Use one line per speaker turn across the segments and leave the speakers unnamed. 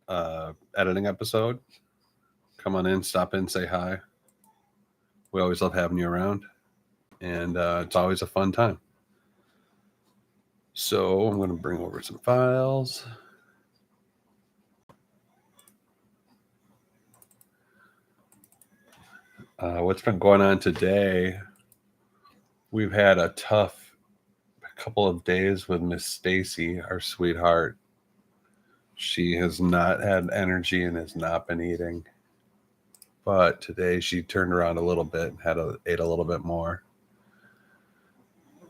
editing episode. Come on in, stop in, say hi. We always love having you around, and it's always a fun time. So I'm going to bring over some files. What's been going on today? We've had a tough couple of days with Miss Stacy, our sweetheart. She has not had energy and has not been eating. But today she turned around a little bit, ate a little bit more.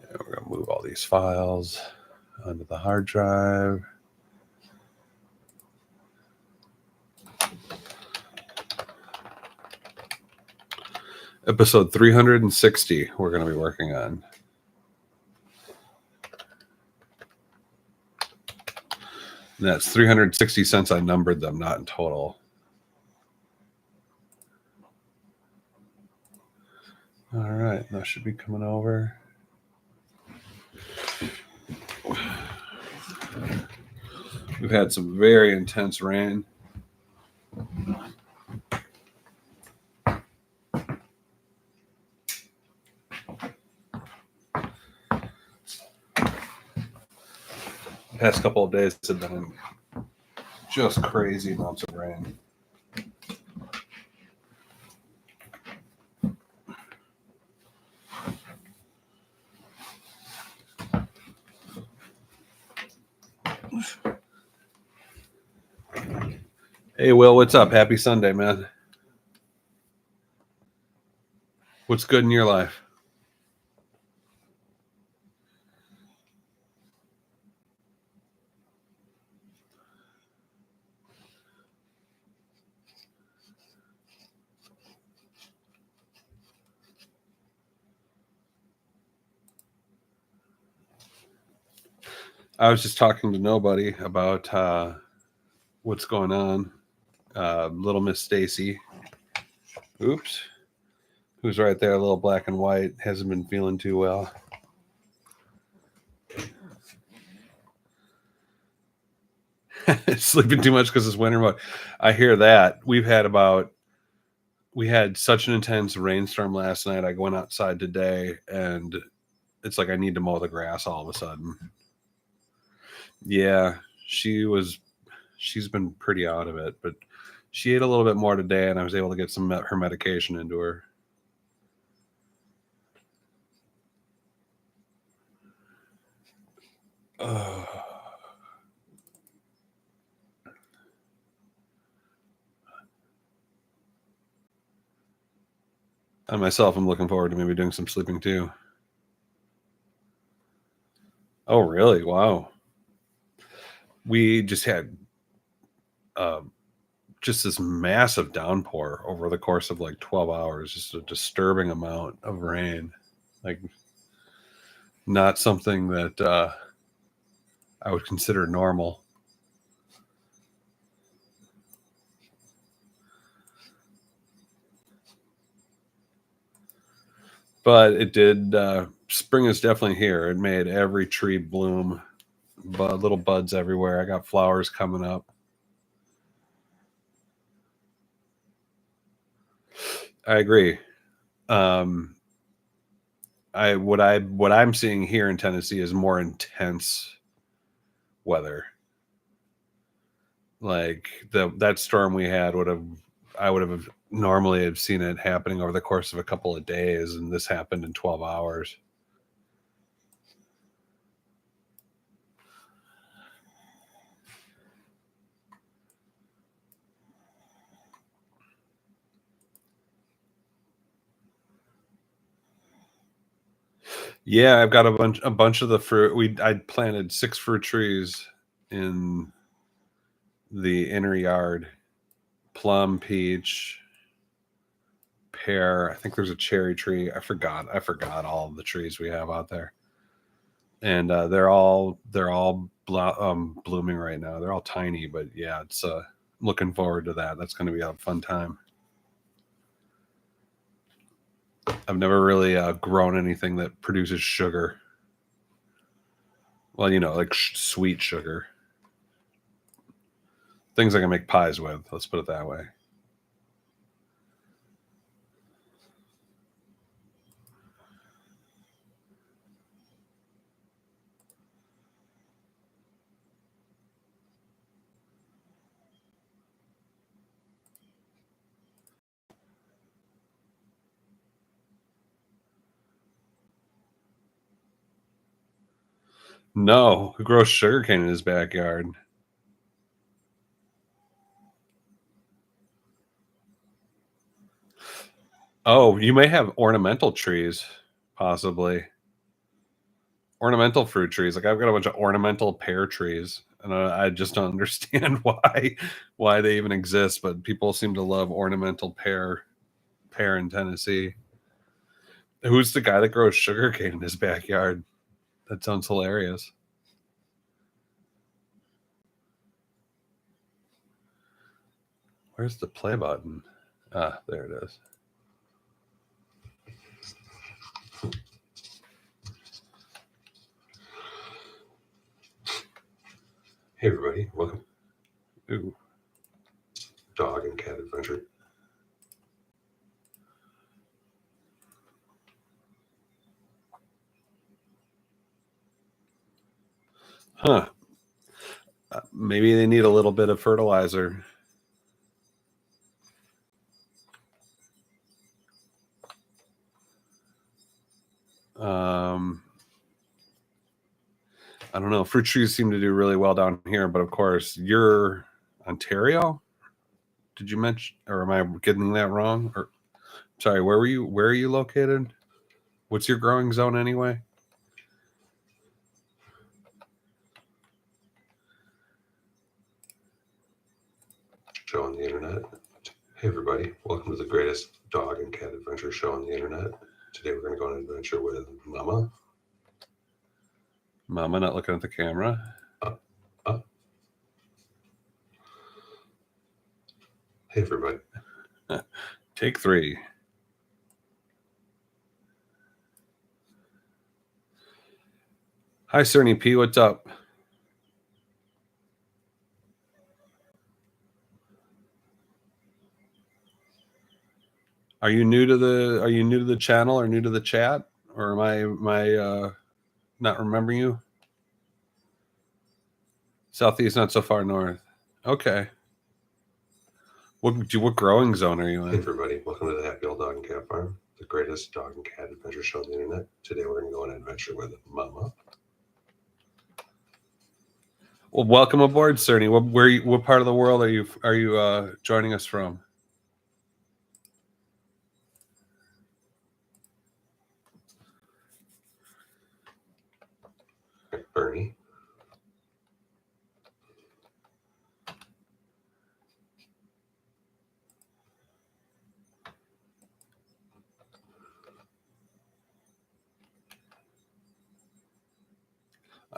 And we're going to move all these files onto the hard drive. Episode 360 we're going to be working on. And that's 360 since I numbered them, not in total. All right, that should be coming over. We've had some very intense rain. The past couple of days have been just crazy amounts of rain. Hey, Will, what's up? Happy Sunday, man. What's good in your life? I was just talking to nobody about what's going on. Little Miss Stacy. Oops. Who's right there, a little black and white, hasn't been feeling too well. Sleeping too much because it's winter mode. I hear that. We had such an intense rainstorm last night. I went outside today and it's like I need to mow the grass all of a sudden. Yeah, she's been pretty out of it, but she ate a little bit more today and I was able to get her medication into her. I myself am looking forward to maybe doing some sleeping too. Oh, really? Wow. We just had just this massive downpour over the course of like 12 hours, just a disturbing amount of rain. Like not something that I would consider normal. But it did, spring is definitely here. It made every tree bloom, little buds everywhere. I got flowers coming up. I agree. What I'm seeing here in Tennessee is more intense weather. Like that storm we had I would have normally have seen it happening over the course of a couple of days, and this happened in 12 hours. Yeah, I've got a bunch of the fruit. I planted 6 fruit trees in the inner yard. Plum, peach, pear. I think there's a cherry tree. I forgot all of the trees we have out there. And they're all blooming right now. They're all tiny, but yeah, it's looking forward to that. That's going to be a fun time. I've never really grown anything that produces sugar. Well, like sweet sugar. Things I can make pies with. Let's put it that way. No, who grows sugarcane in his backyard? Oh, you may have ornamental trees, possibly. Ornamental fruit trees. Like I've got a bunch of ornamental pear trees, and I just don't understand why they even exist. But people seem to love ornamental pear in Tennessee. Who's the guy that grows sugarcane in his backyard? That sounds hilarious. Where's the play button? Ah, there it is. Hey everybody, welcome. Ooh. Dog and cat adventure. Huh. Maybe they need a little bit of fertilizer. I don't know. Fruit trees seem to do really well down here, but of course, you're Ontario. Did you mention, or am I getting that wrong? Or sorry, where were you? Where are you located? What's your growing zone anyway? Show on the internet. Hey everybody, welcome to the greatest dog and cat adventure show on the internet. Today we're going to go on an adventure with Mama. Mama, not looking at the camera. Hey everybody. Take 3. Hi Cerny P, what's up? Are you new to the channel or new to the chat? Or am I not remembering you? Southeast, not so far north. Okay. What growing zone are you in? Hey everybody, welcome to the Happy Old Dog and Cat Farm, the greatest dog and cat adventure show on the internet. Today we're going to go on an adventure with Mama. Well, welcome aboard, Cerny. What part of the world are you joining us from? Bernie.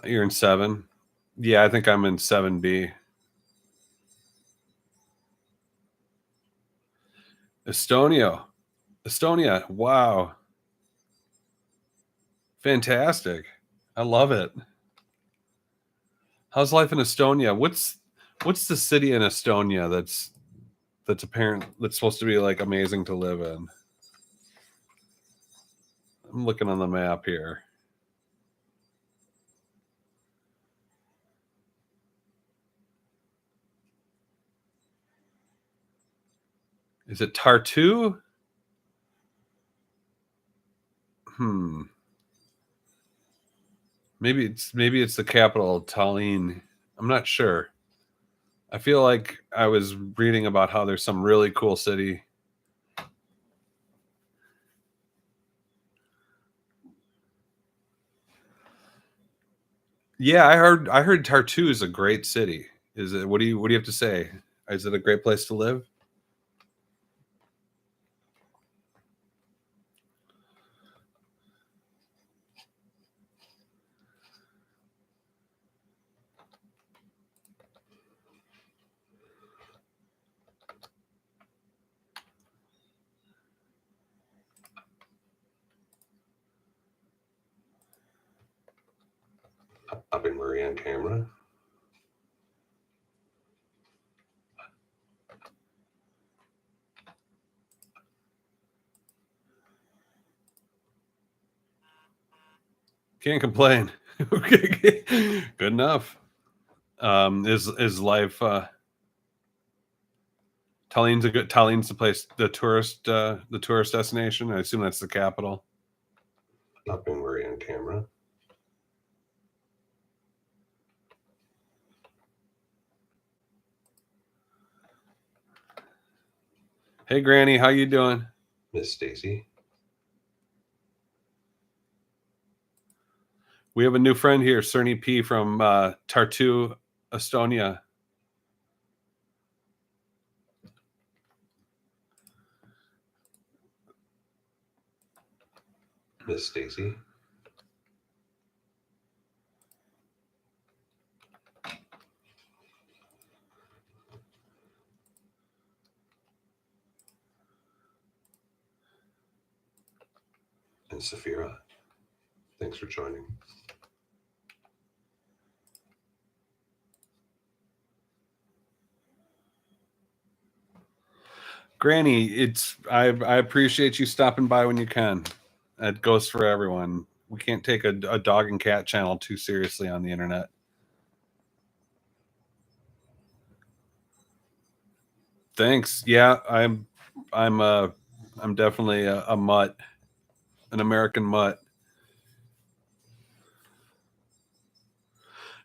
You're in 7. Yeah, I think I'm in 7B. Estonia. Wow. Fantastic. I love it. How's life in Estonia? What's the city in Estonia that's supposed to be like amazing to live in? I'm looking on the map here. Is it Tartu? Maybe it's the capital, Tallinn. I'm not sure. I feel like I was reading about how there's some really cool city. Yeah, I heard Tartu is a great city. Is it? What do you have to say? Is it a great place to live? Popping Marie on camera. Can't complain. Okay, good enough. Is life Tallinn's the place, the tourist destination? I assume that's the capital. Not being very on camera. Hey Granny, how you doing? Miss Stacy. We have a new friend here, Cerny P from Tartu, Estonia. Miss Stacy. And Safira. Thanks for joining. Granny, I appreciate you stopping by when you can. That goes for everyone. We can't take a dog and cat channel too seriously on the internet. Thanks. Yeah, I'm definitely a mutt, an American mutt.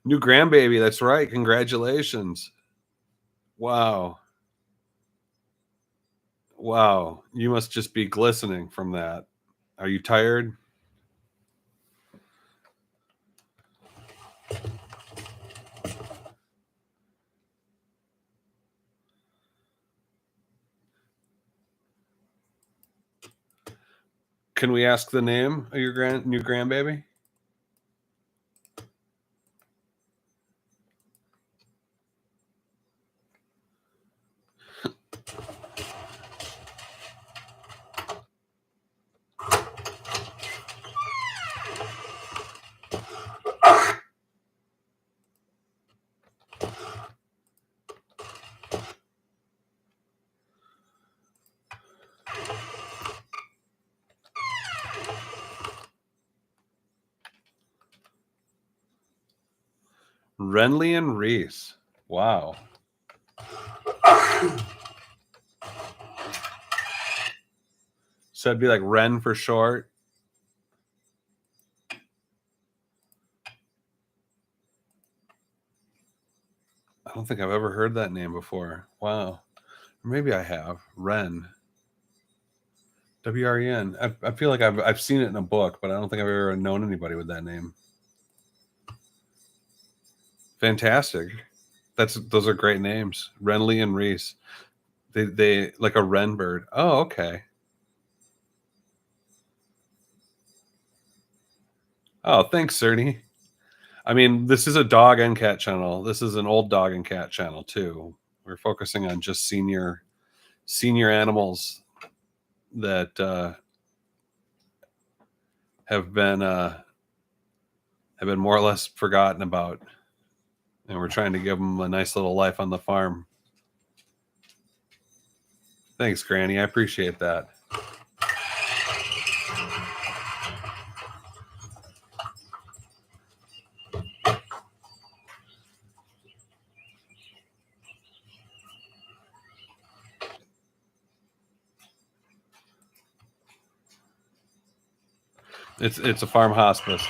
New grandbaby, that's right. Congratulations. Wow. Wow. You must just be glistening from that. Are you tired? Can we ask the name of your new grandbaby? Renly and Reese. Wow. So it'd be like Ren for short. I don't think I've ever heard that name before. Wow. Maybe I have. Ren. W-R-E-N. I feel like I've seen it in a book, but I don't think I've ever known anybody with that name. Fantastic. Those are great names. Renly and Reese. They like a wren bird. Oh, okay. Oh, thanks, Cerny. I mean, this is a dog and cat channel. This is an old dog and cat channel too. We're focusing on just senior animals that have been more or less forgotten about, and we're trying to give them a nice little life on the farm. Thanks, Granny. I appreciate that. It's a farm hospice.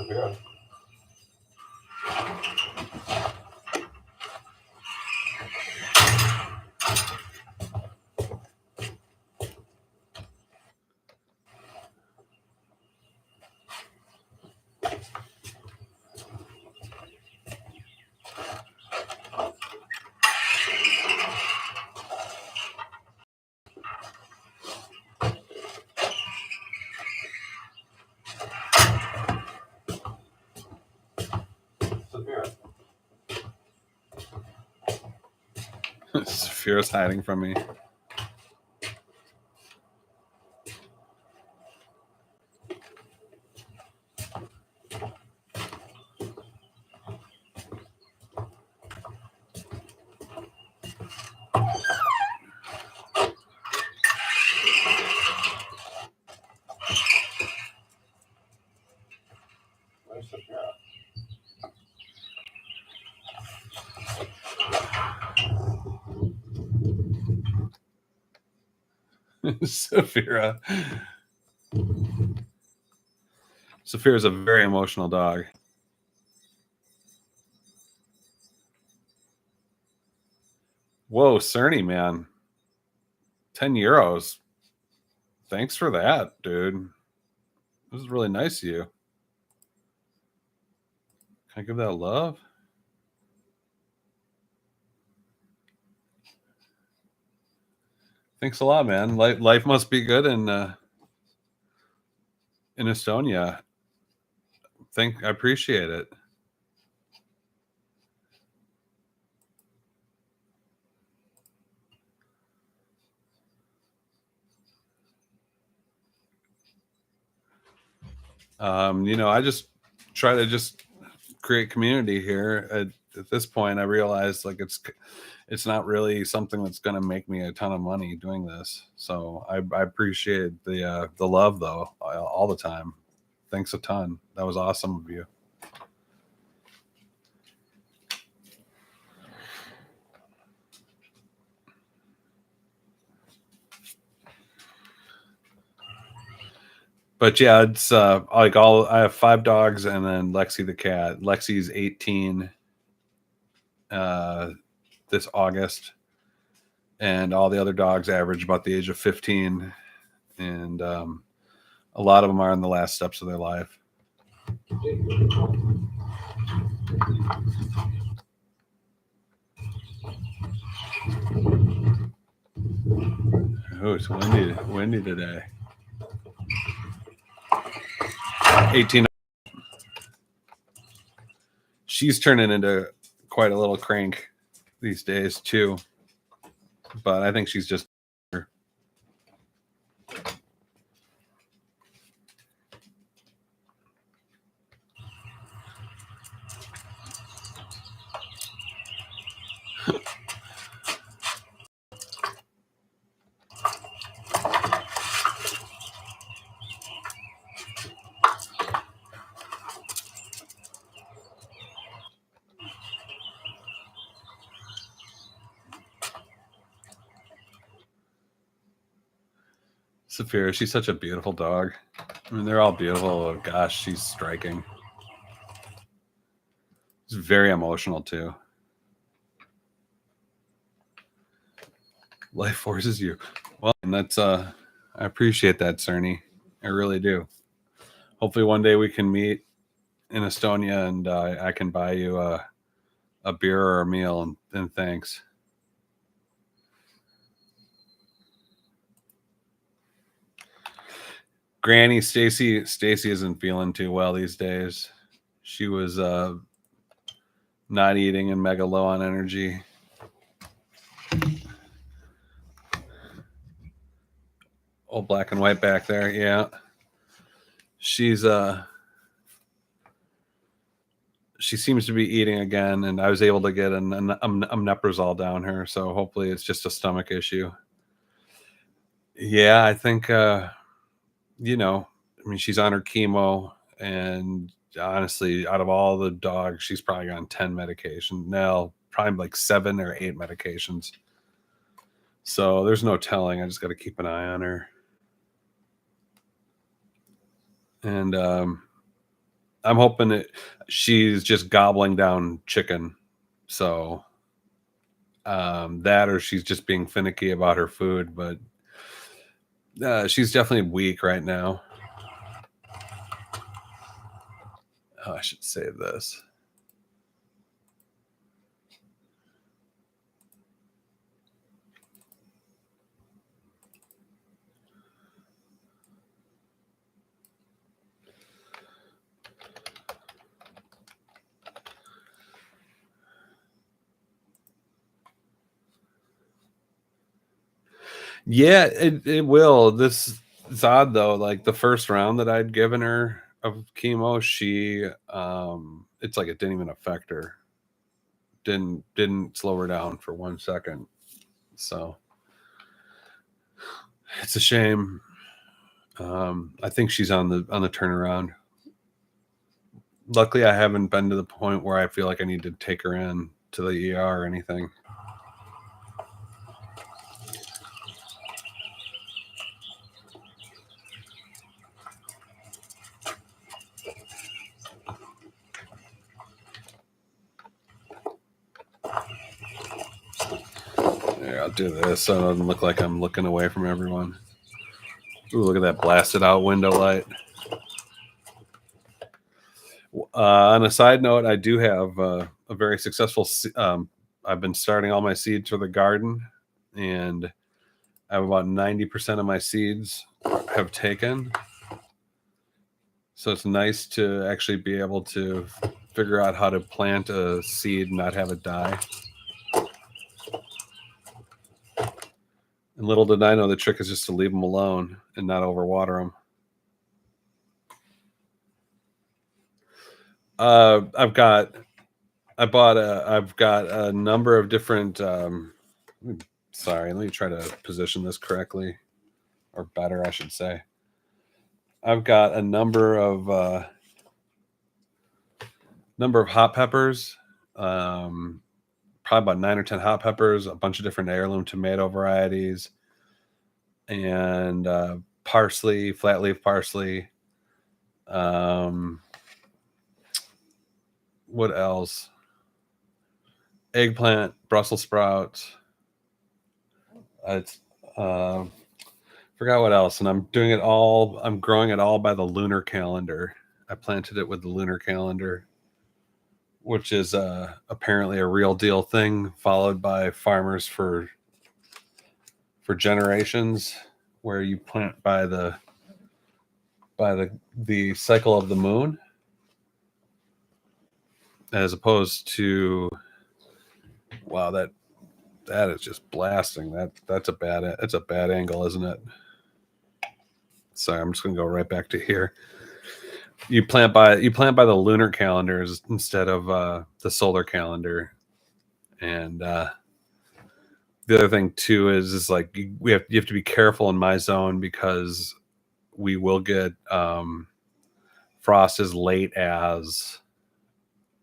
Yeah. Fear's hiding from me. Saphira. Saphira is a very emotional dog. Whoa, Cerny, man. 10 euros. Thanks for that, dude. This is really nice of you. Can I give that love? Thanks a lot, man. Life must be good in Estonia. I appreciate it. I just try to just create community here. At this point, I realize like it's not really something that's going to make me a ton of money doing this. So I appreciate the love though all the time. Thanks a ton. That was awesome of you. But yeah, it's like I have 5 dogs and then Lexi the cat. Lexi's 18 this August, and all the other dogs average about the age of 15, and a lot of them are in the last steps of their life. Oh, it's windy today. 18. She's turning into quite a little crank these days too, but I think she's just Saphira. She's such a beautiful dog. I mean, they're all beautiful. Gosh, she's striking. She's very emotional too. Life forces you. Well, and that's I appreciate that, Cerny. I really do. Hopefully one day we can meet in Estonia and I can buy you a beer or a meal and thanks. Granny Stacy isn't feeling too well these days. She was not eating and mega low on energy. Old black and white back there, yeah. She's she seems to be eating again, and I was able to get an omeprazole down her, so hopefully it's just a stomach issue. Yeah, I think I mean, she's on her chemo, and honestly, out of all the dogs, she's probably on 10 medications now, probably like 7 or 8 medications. So there's no telling. I just got to keep an eye on her. And I'm hoping that she's just gobbling down chicken. So that, or she's just being finicky about her food, but she's definitely weak right now. Oh, I should save this. Yeah, it will. This it's odd though. Like the first round that I'd given her of chemo, she it's like it didn't even affect her. Didn't slow her down for 1 second. So it's a shame. I think she's on the turnaround. Luckily, I haven't been to the point where I feel like I need to take her in to the ER or anything. Here, I'll do this so it doesn't look like I'm looking away from everyone. Ooh, look at that blasted out window light. On a side note, I do have a very successful. I've been starting all my seeds for the garden, and I have about 90% of my seeds have taken. So it's nice to actually be able to figure out how to plant a seed and not have it die. And little did I know the trick is just to leave them alone and not overwater them. I've got a number of different. Sorry, let me try to position this correctly, or better, I should say. I've got a number of hot peppers. Probably about 9 or 10 hot peppers, a bunch of different heirloom tomato varieties, and parsley, flat leaf parsley. What else? Eggplant, Brussels sprouts. It's forgot what else, and I'm doing it all. I'm growing it all by the lunar calendar. I planted it with the lunar calendar, which is apparently a real deal thing, followed by farmers for generations, where you plant by the cycle of the moon, as opposed to, wow, that is just blasting. That's a bad angle, isn't it? Sorry, I'm just gonna go right back to here. You plant by the lunar calendars instead of the solar calendar, and the other thing too is like you have to be careful in my zone, because we will get frost as late as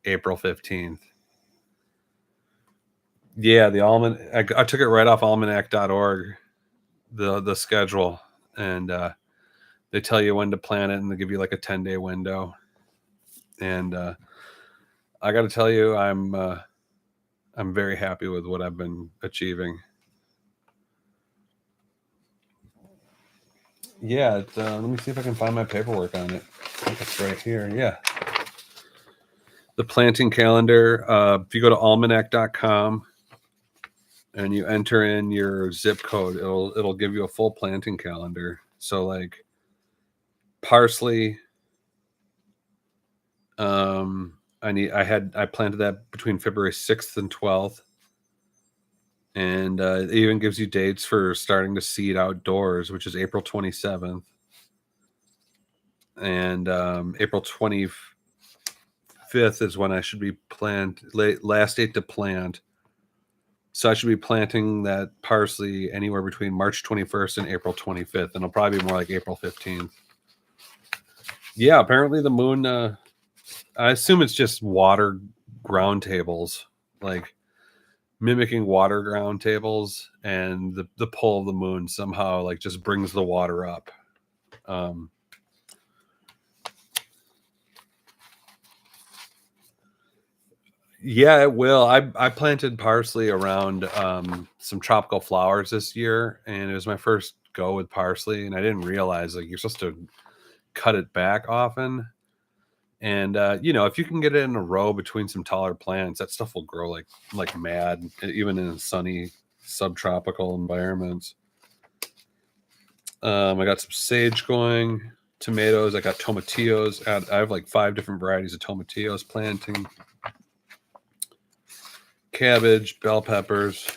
April 15th. Yeah, the almanac. I took it right off almanac.org, the schedule, and they tell you when to plant it, and they give you like a 10-day window. And I got to tell you, I'm very happy with what I've been achieving. Yeah, let me see if I can find my paperwork on it. I think it's right here. Yeah. The planting calendar. If you go to almanac.com and you enter in your zip code, it'll give you a full planting calendar. So like parsley, I planted that between February 6th and 12th. And it even gives you dates for starting to seed outdoors, which is April 27th. And April 25th is when I should be last date to plant. So I should be planting that parsley anywhere between March 21st and April 25th. And it'll probably be more like April 15th. Yeah, apparently the moon, I assume it's just water ground tables, like mimicking water ground tables, and the pull of the moon somehow like just brings the water up. Yeah, it will. I planted parsley around some tropical flowers this year, and it was my first go with parsley, and I didn't realize like you're supposed to cut it back often. And if you can get it in a row between some taller plants, that stuff will grow like mad, even in sunny subtropical environments. I got some sage going, tomatoes. I got tomatillos. I have like 5 different varieties of tomatillos planting. Cabbage, bell peppers,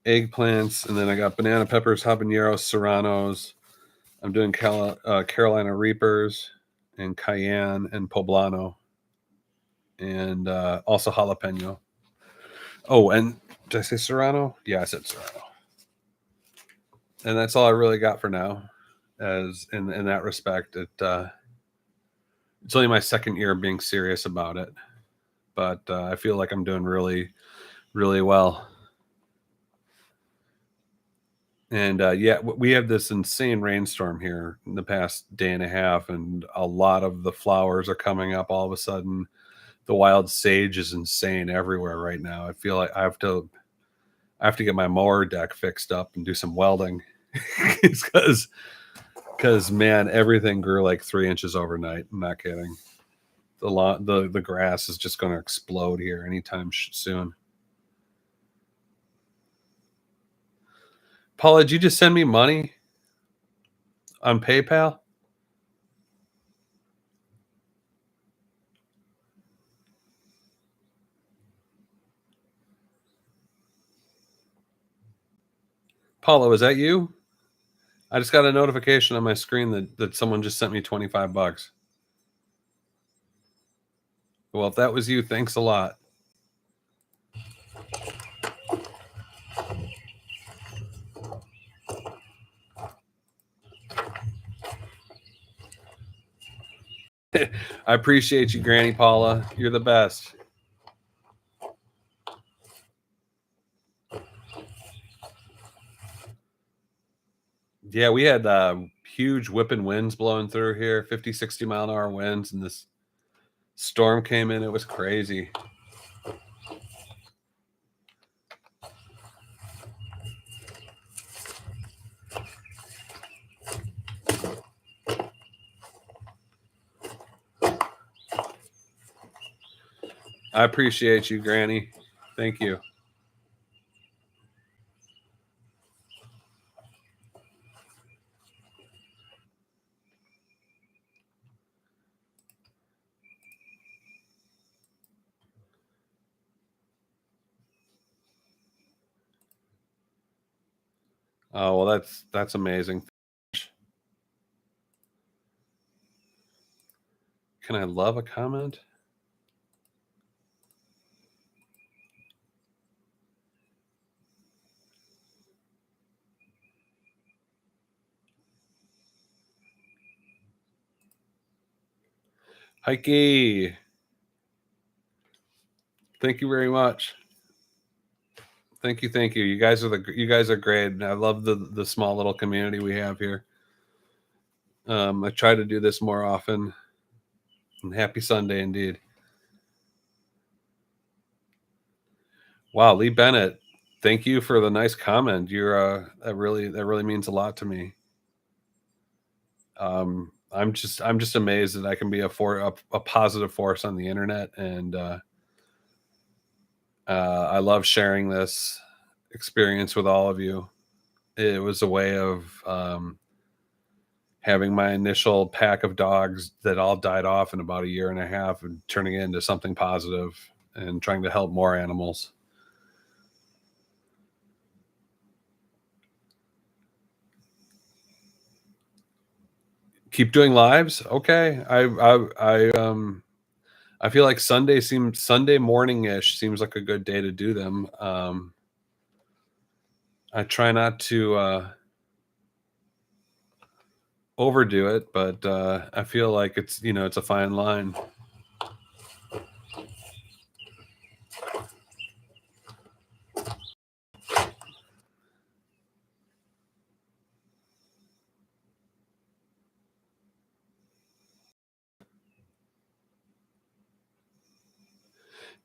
eggplants, and then I got banana peppers, habaneros, serranos. I'm doing Carolina Reapers and cayenne and poblano, and also jalapeno. Oh, and did I say serrano? Yeah, I said serrano. And that's all I really got for now. As in that respect, it's only my second year of being serious about it, but I feel like I'm doing really, really well. And we have this insane rainstorm here in the past day and a half, and a lot of the flowers are coming up all of a sudden. The wild sage is insane everywhere right now. I feel like I have to get my mower deck fixed up and do some welding. Because man, everything grew like 3 inches overnight. I'm not kidding. The grass is just going to explode here anytime soon. Paula, did you just send me money on PayPal? Paula, was that you? I just got a notification on my screen that someone just sent me $25. Well, if that was you, thanks a lot. I appreciate you, Granny Paula. You're the best. Yeah, we had huge whipping winds blowing through here, 50, 60-mile-an-hour winds, and this storm came in. It was crazy. I appreciate you, Granny. Thank you. Oh, well, that's amazing. Can I love a comment? Heike, thank you very much. Thank you, thank you. You guys are great. I love the small little community we have here. I try to do this more often. And happy Sunday indeed. Wow, Lee Bennett, thank you for the nice comment. You're that really means a lot to me. I'm just amazed that I can be a positive force on the internet, and I love sharing this experience with all of you. It was a way of having my initial pack of dogs that all died off in about a year and a half and turning it into something positive and trying to help more animals. Keep doing lives. Okay. I feel like Sunday morning-ish seems like a good day to do them. I try not to overdo it, but I feel like it's a fine line.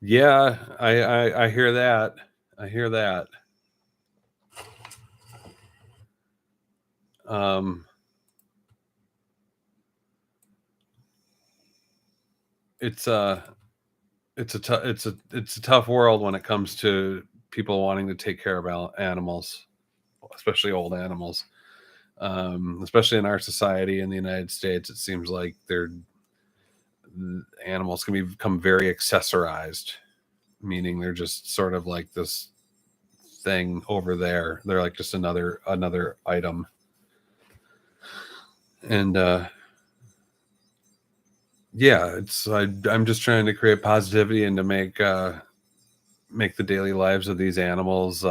Yeah, I hear that. I hear that. Um, it's it's a tough world when it comes to people wanting to take care of animals, especially old animals. Especially in our society in the United States, it seems like animals can become very accessorized, meaning they're just sort of like this thing over there. They're like just another item. And yeah, I'm just trying to create positivity and to make the daily lives of these animals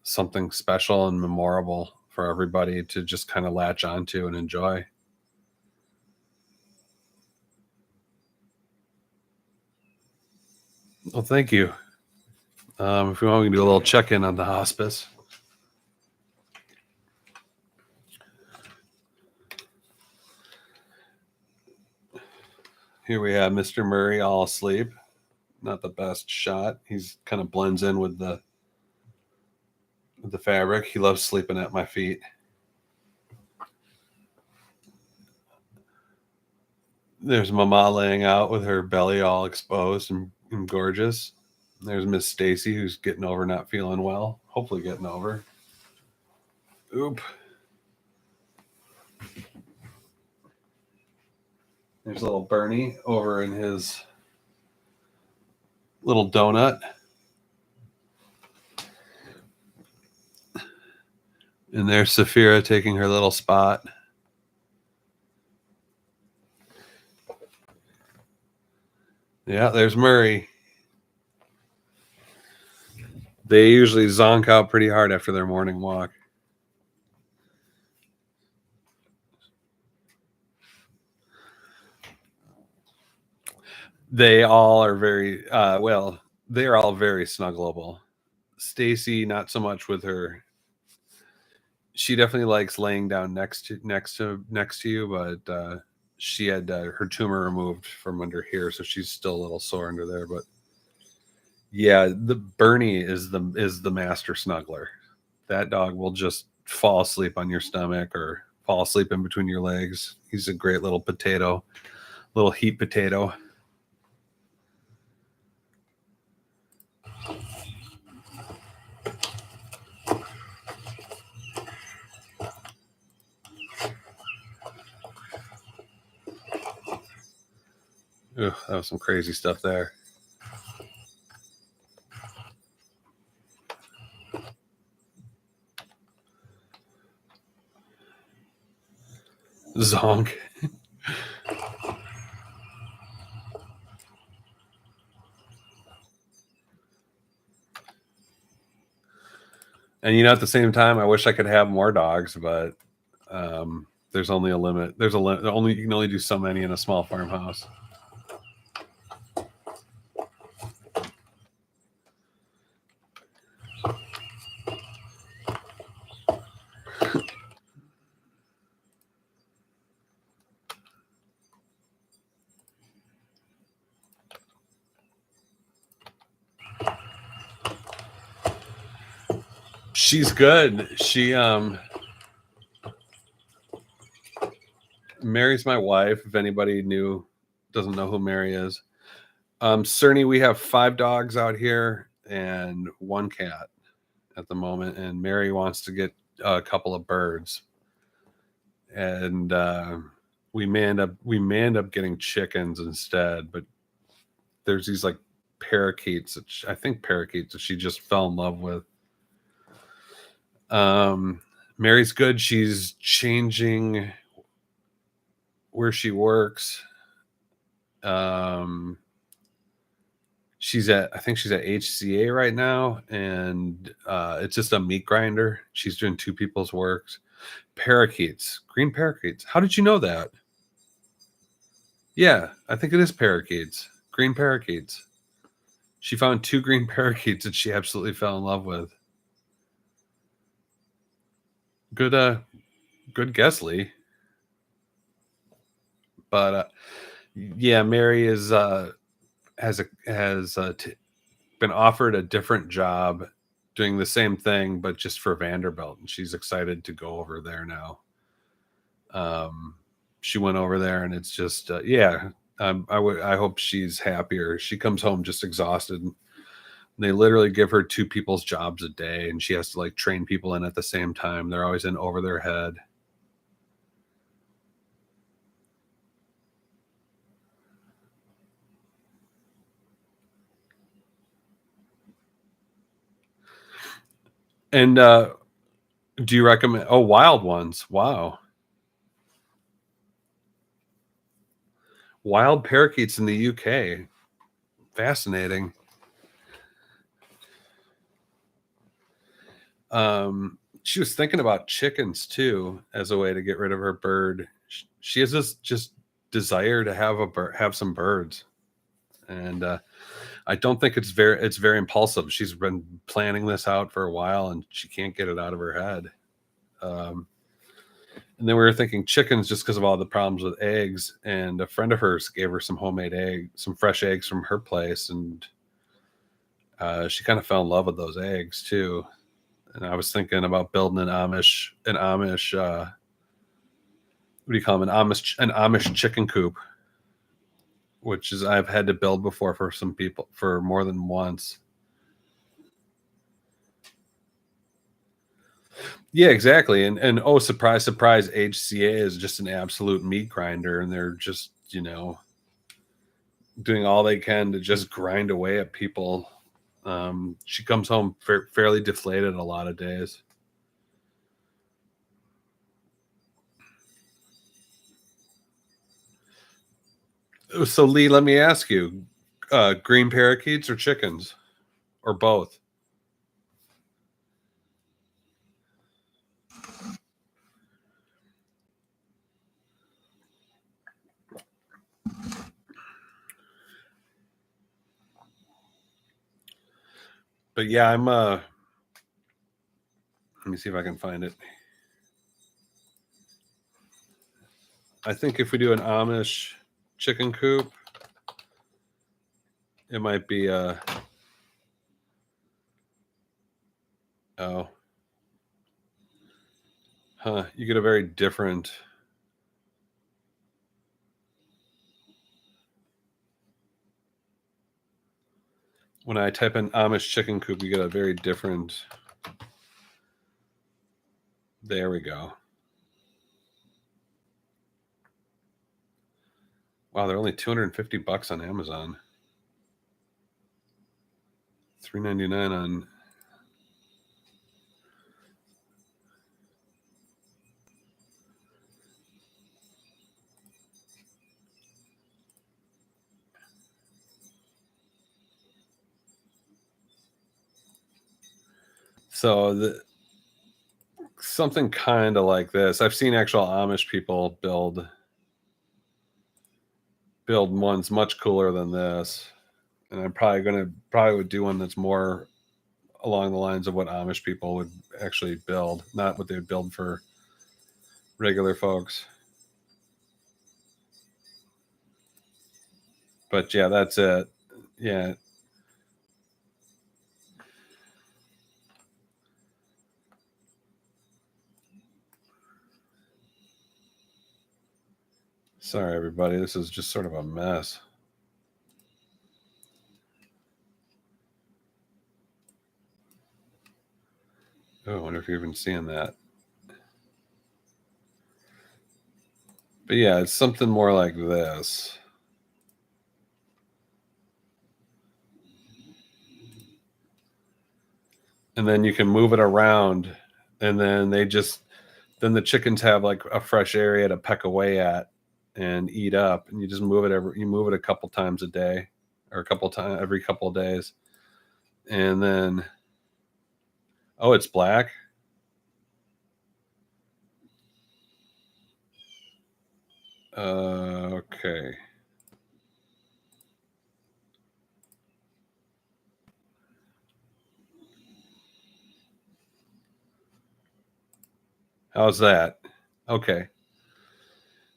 something special and memorable for everybody to just kind of latch onto and enjoy. Well, thank you. If you want, we can do a little check-in on the hospice. Here we have Mr. Murray all asleep. not the best shot. He's kind of blends in with the fabric. He loves sleeping at my feet. There's Mama laying out with her belly all exposed and gorgeous. There's Miss Stacy, who's getting over not feeling well. Hopefully getting over. Oop. There's little Bernie over in his little donut. And there's Saphira taking her little spot. Yeah, there's Murray. They usually zonk out pretty hard after their morning walk. They all are very, they're all very snuggleable. Stacy, not so much with her. She definitely likes laying down next to you, but she had her tumor removed from under here, so she's still a little sore under there. But yeah, the Bernie is the master snuggler. That dog will just fall asleep on your stomach or fall asleep in between your legs. He's a great little potato, little heat potato. Ugh, that was some crazy stuff there. Zonk. And at the same time, I wish I could have more dogs, but there's only a limit. There's a limit. You can only do so many in a small farmhouse. She's good. She Mary's my wife. If anybody doesn't know who Mary is. Cerny, we have 5 dogs out here and 1 cat at the moment, and Mary wants to get a couple of birds. And we may end up getting chickens instead, but there's these like parakeets that she just fell in love with. Mary's good. She's changing where she works. I think she's at HCA right now, and it's just a meat grinder. She's doing 2 people's works. Parakeets, green parakeets. How did you know that? Yeah, I think it is parakeets, green parakeets. She found 2 green parakeets that she absolutely fell in love with. Good guess, Lee. But yeah, Mary has been offered a different job doing the same thing, but just for Vanderbilt, and she's excited to go over there now. She went over there, and it's just I hope she's happier. She comes home just exhausted. They literally give her 2 people's jobs a day, and she has to like train people in at the same time. They're always in over their head. And do you recommend? Oh, wild ones! Wow, wild parakeets in the UK. Fascinating. She was thinking about chickens too as a way to get rid of her bird. She has this just desire to have some birds, and I don't think it's very impulsive. She's been planning this out for a while, and she can't get it out of her head. And then we were thinking chickens just because of all the problems with eggs. And a friend of hers gave her some fresh eggs from her place, and She kind of fell in love with those eggs too. And I was thinking about building an Amish, what do you call them? An Amish chicken coop, which is I've had to build before for some people for more than once. Yeah, exactly. And oh, surprise, surprise, HCA is just an absolute meat grinder, and they're just, doing all they can to just grind away at people. She comes home fairly deflated a lot of days. So Lee, let me ask you, green parakeets or chickens or both? But yeah, let me see if I can find it. I think if we do an Amish chicken coop, it might be oh, you get a very different. When I type in Amish chicken coop, you get a very different. There we go. Wow, they're only $250 on Amazon. $3.99 on. So something kind of like this. I've seen actual Amish people build ones much cooler than this, and I'm probably would do one that's more along the lines of what Amish people would actually build, not what they would build for regular folks. But yeah, that's it. Yeah. Sorry, everybody. This is just sort of a mess. Oh, I wonder if you're even seeing that. But yeah, it's something more like this. And then you can move it around, and then then the chickens have like a fresh area to peck away at and eat up, and you just move it a couple times a day, or a couple times every couple of days. And then, oh, it's black. Okay. How's that? Okay.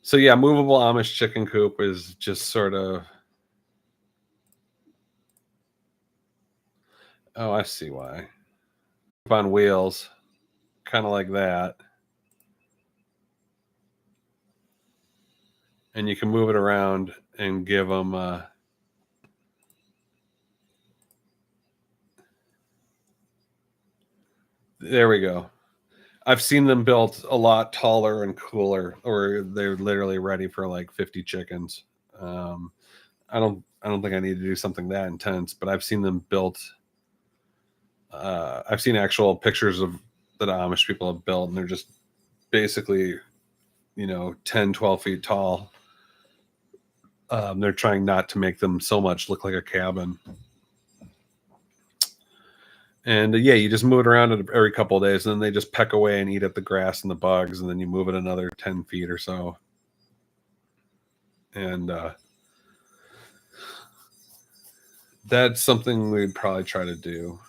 So yeah, movable Amish chicken coop is just sort of. Oh, I see why. On wheels, kind of like that, and you can move it around and give them. There we go. I've seen them built a lot taller and cooler, or they're literally ready for like 50 chickens. Um, I don't think I need to do something that intense, but I've seen them built. I've seen actual pictures of that Amish people have built, and they're just basically, 10, 12 feet tall. They're trying not to make them so much look like a cabin. And yeah, you just move it around every couple of days, and then they just peck away and eat at the grass and the bugs, and then you move it another 10 feet or so. And that's something we'd probably try to do.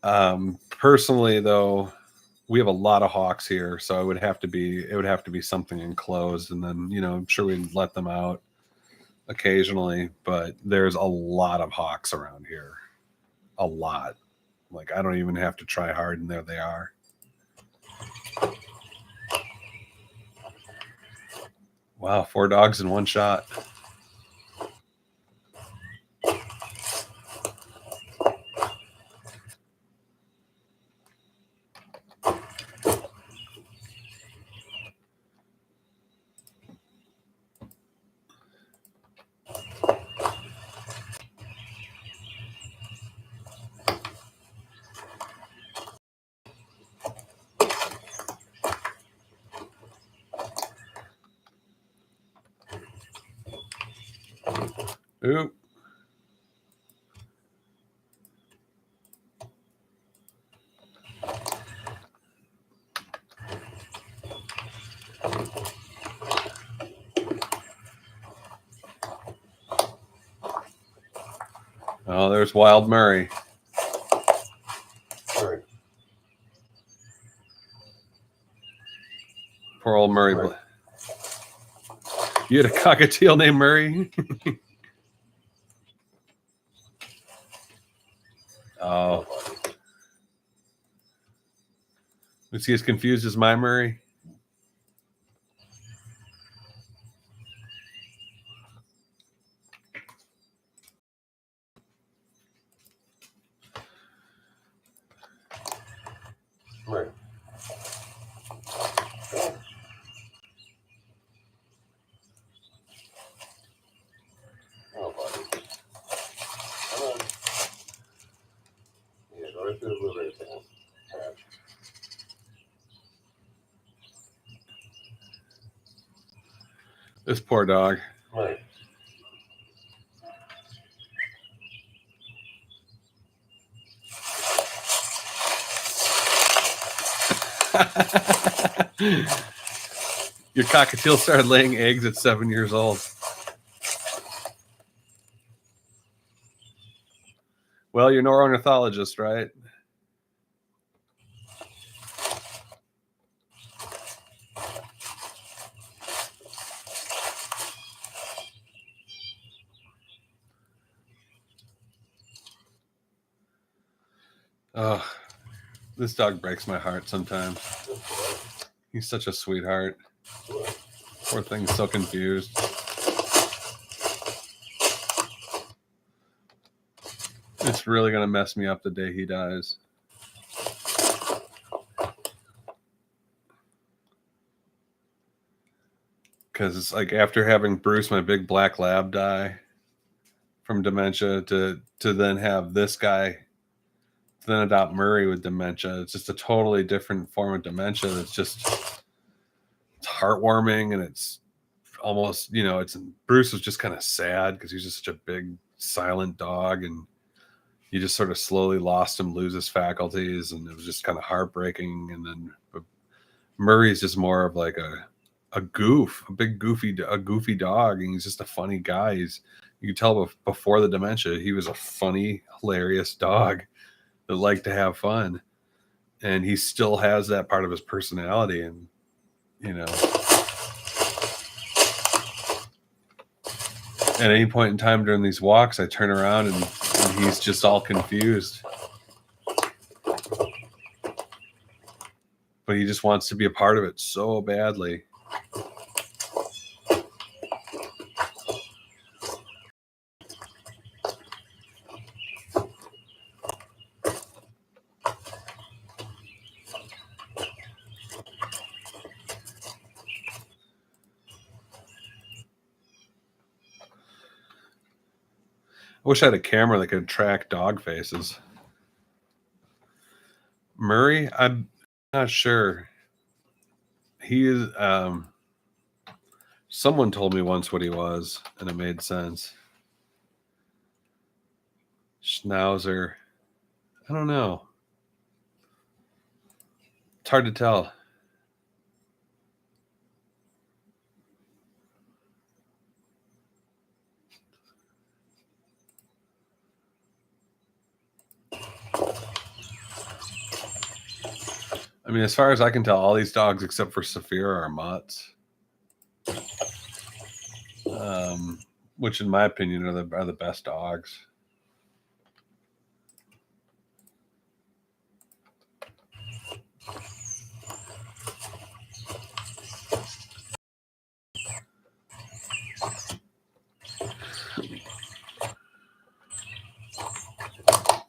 Personally, though, we have a lot of hawks here, so it would have to be something enclosed, and then I'm sure we'd let them out occasionally. But there's a lot of hawks around here, a lot. Like I don't even have to try hard, and there they are. Wow, 4 dogs in one shot. Oop. Oh, there's Wild Murray. Murray. Poor old Murray. Murray. You had a cockatiel named Murray? Oh. Was he as confused as my Murray? Murray. Oh, buddy. Come on. Yeah, go right through the blueberry patch. This poor dog. Right. Your cockatiel started laying eggs at 7 years old. Well, you're no ornithologist, right? Oh, this dog breaks my heart sometimes. He's such a sweetheart. Poor thing's so confused. It's really going to mess me up the day he dies. Because it's like after having Bruce, my big black lab, die from dementia, to then have this guy, to then adopt Murray with dementia. It's just a totally different form of dementia. It's just, it's heartwarming, and it's almost, it's Bruce was just kind of sad because he's just such a big silent dog, and you just sort of slowly lost him, lose his faculties, and it was just kind of heartbreaking. And then Murray's just more of like a goofy dog, and he's just a funny guy. You could tell before the dementia he was a funny, hilarious dog that liked to have fun, and he still has that part of his personality. And at any point in time during these walks, I turn around and he's just all confused, but he just wants to be a part of it so badly. I wish I had a camera that could track dog faces. Murray, I'm not sure. He is. Someone told me once what he was, and it made sense. Schnauzer. I don't know. It's hard to tell. I mean, as far as I can tell, all these dogs except for Saphira are mutts. Which in my opinion are the best dogs.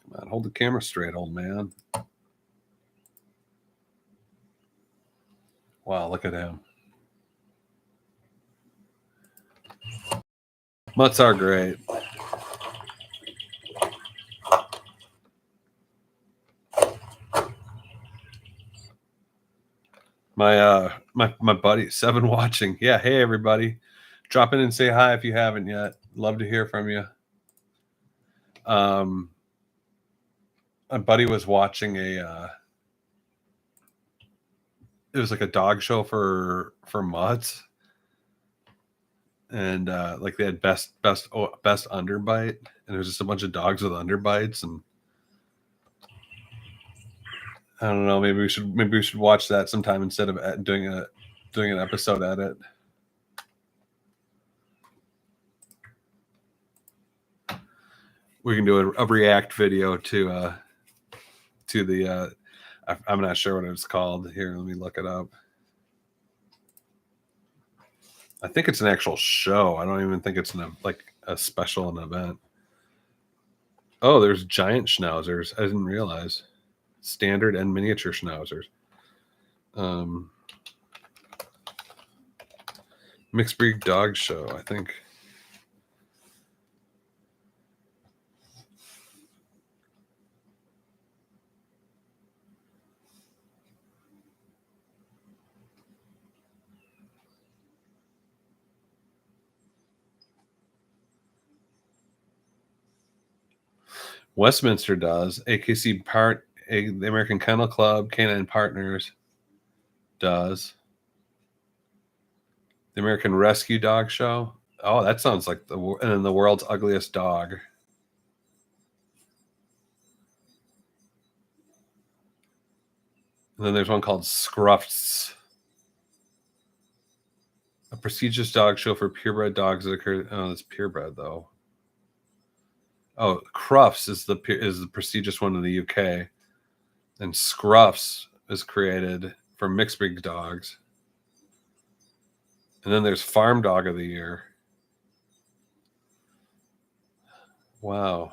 Come on, hold the camera straight, old man. Wow, look at him. Mutts are great. My buddy Seven watching. Yeah, hey everybody. Drop in and say hi if you haven't yet. Love to hear from you. My buddy was watching it was like a dog show for mutts. And like they had best underbite, and there's just a bunch of dogs with underbites, and I don't know. Maybe we should watch that sometime instead of doing an episode at it. We can do a react video to the. I'm not sure what it's called. Here, let me look it up. I think it's an actual show. I don't even think it's like a special an event. Oh, there's giant schnauzers. I didn't realize. Standard and miniature schnauzers. Mixed breed dog show, I think. Westminster does. AKC the American Kennel Club, Canine Partners does. The American Rescue Dog Show. Oh, that sounds like and then the World's Ugliest Dog. And then there's one called Scruffs, a prestigious dog show for purebred dogs that occurs. Oh, it's purebred though. Oh, Crufts is the prestigious one in the UK, and Scruffs is created for mixed breed dogs. And then there's Farm Dog of the Year. Wow.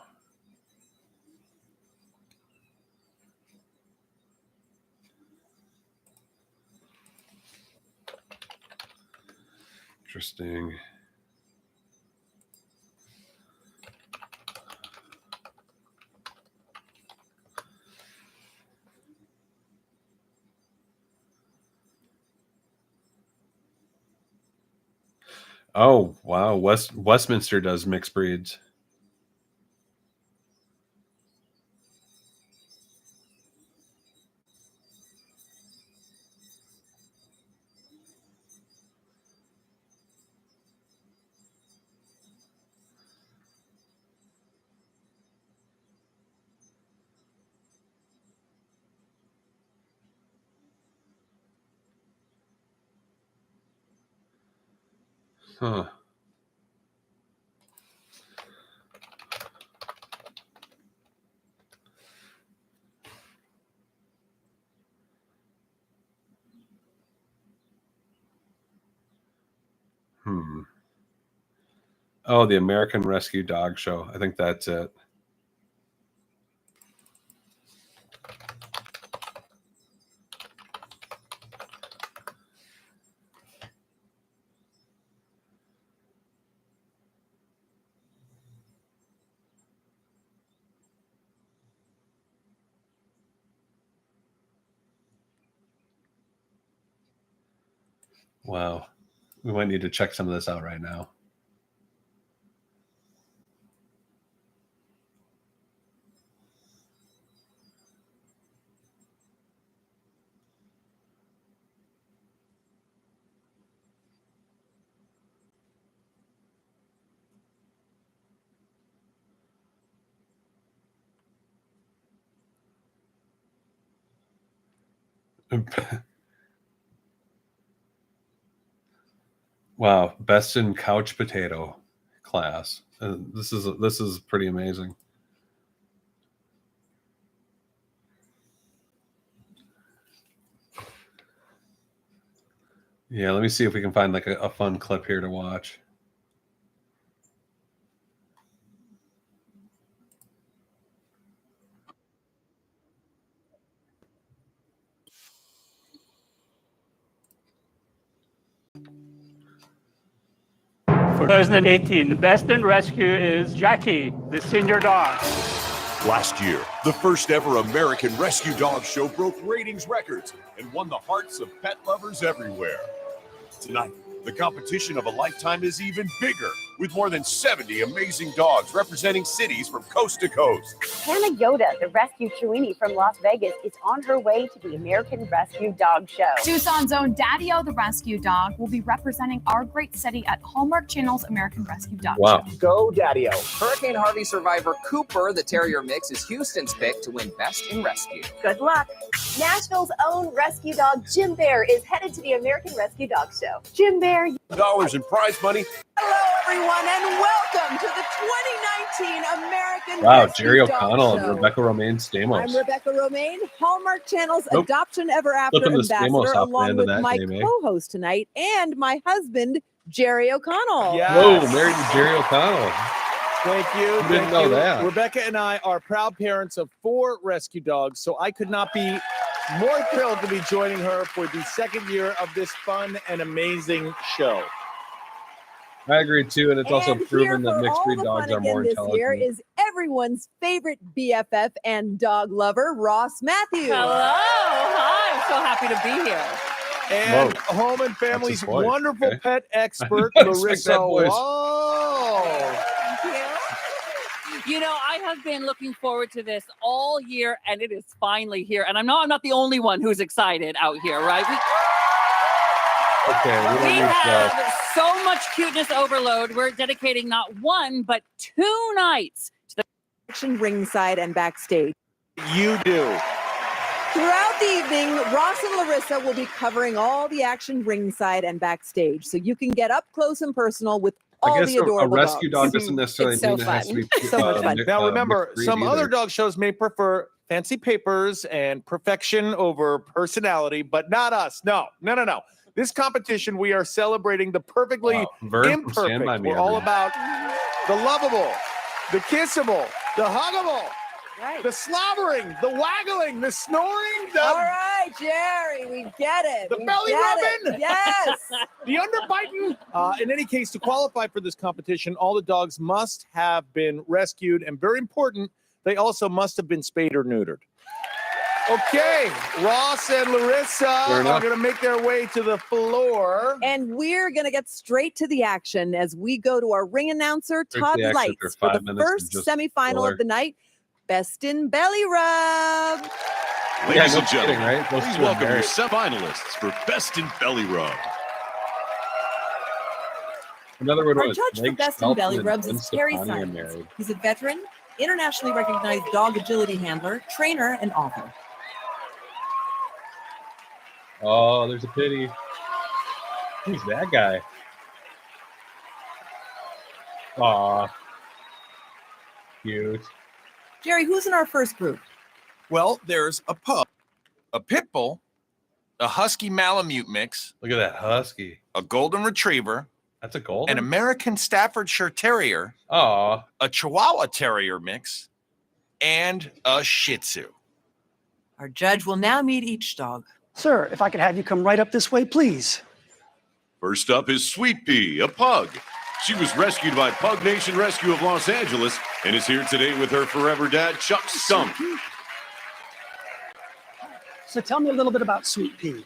Interesting. Oh, wow. Westminster does mixed breeds. Huh. Oh, the American Rescue Dog Show. I think that's it. Wow. We might need to check some of this out right now. Wow, best in couch potato class. This is pretty amazing. Yeah, let me see if we can find like a fun clip here to watch.
For 2018, the best in rescue is Jackie, the senior dog.
Last year, the first ever American Rescue Dog Show broke ratings records and won the hearts of pet lovers everywhere. Tonight, the competition of a lifetime is even bigger, with more than 70 amazing dogs representing cities from coast to coast.
Hannah Yoda, the rescue Chewini from Las Vegas, is on her way to the American Rescue Dog Show.
Tucson's own Daddy-O, the rescue dog, will be representing our great city at Hallmark Channel's American Rescue Dog Show.
Go Daddy-O. Hurricane Harvey survivor Cooper, the terrier mix, is Houston's pick to win Best in Rescue.
Good luck. Nashville's own rescue dog Jim Bear is headed to the American Rescue Dog Show. Jim Bear.
Dollars in prize money.
Hello, everyone, and welcome to the 2019 American
Wow,
Rescue
Jerry
Dog
O'Connell
Show.
and Rebecca Romaine Stamos.
I'm Rebecca Romaine, Hallmark Channel's
Nope.
Adoption Ever After
Flipping the Stamos
ambassador,
off the
along
end of
with
that
my
name, eh?
co-host tonight and my husband, Jerry O'Connell.
Yes.
Whoa, married to Jerry O'Connell.
Thank you.
Who didn't know that?
Rebecca and I are proud parents of 4 rescue dogs, so I could not be more thrilled to be joining her for the second year of this fun and amazing show.
I agree too, and it's also
And
proven
here
that
for
mixed
all
breed
the
dogs
fun
are more
again this year
intelligent.
is everyone's favorite BFF and dog lover, Ross Matthews.
Hello. Hi. I'm so happy to be here.
And
Whoa.
Home and Family's
voice.
wonderful
Okay.
pet expert,
I didn't expect that
Larissa.
voice.
Whoa.
Thank you.
You know, I have been looking forward to this all year, and it is finally here. And I'm not the only one who's excited out here, right?
Okay, we
We
don't need
have so much cuteness overload. We're dedicating not 1, but 2 nights to the
Action ringside and backstage.
You do.
Throughout the evening, Ross and Larissa will be covering all the action ringside and backstage, so you can get up close and personal with all
I guess
the
a
adorable
rescue
dogs.
dog doesn't necessarily
It's so
mean it has to be
So much fun.
Now remember,
mixed breed
some
either.
other dog shows may prefer fancy papers and perfection over personality, but not us. No. This competition, we are celebrating the perfectly
Wow. Vern from Stand By
imperfect.
Me.
We're all
everyone.
about the lovable, the kissable, the huggable,
Right.
the slobbering, the waggling, the snoring,
All
the,
right, Jerry, we get it.
the
We
belly
get it.
rubbing.
Yes.
the underbiting. In any case, to qualify for this competition, all the dogs must have been rescued, and very important, they also must have been spayed or neutered. Okay, Ross and Larissa are going to make their way to the floor.
And we're going to get straight to the action as we go to our ring announcer,
Straight to
Todd
the action
Lights,
for
for
5
the
minutes
first
and just
semifinal
filler.
of the night, Best in Belly Rub.
Ladies
no
and
kidding,
gentlemen,
right? Those
please
two are
welcome your
married.
semifinalists for Best in Belly Rub.
Another one
Our
was
judge for
Blake
Best in
Shelton
Belly
and
Rubs
Gwen
is Terry
Stefani are
Simons.
married.
He's a veteran, internationally recognized dog agility handler, trainer, and author.
Oh, there's a pity. Who's that guy? Aw. Cute.
Jerry, who's in our first group?
Well, there's a pug, a pit bull, a husky malamute mix,
Look at that husky.
a golden retriever,
That's a golden?
an American Staffordshire Terrier,
Aw.
a Chihuahua Terrier mix, and a Shih Tzu.
Our judge will now meet each dog.
Sir, if I could have you come right up this way, please.
First up is Sweet Pea, a pug. She was rescued by Pug Nation Rescue of Los Angeles and is here today with her forever dad, Chuck Stump.
So tell me a little bit about Sweet Pea.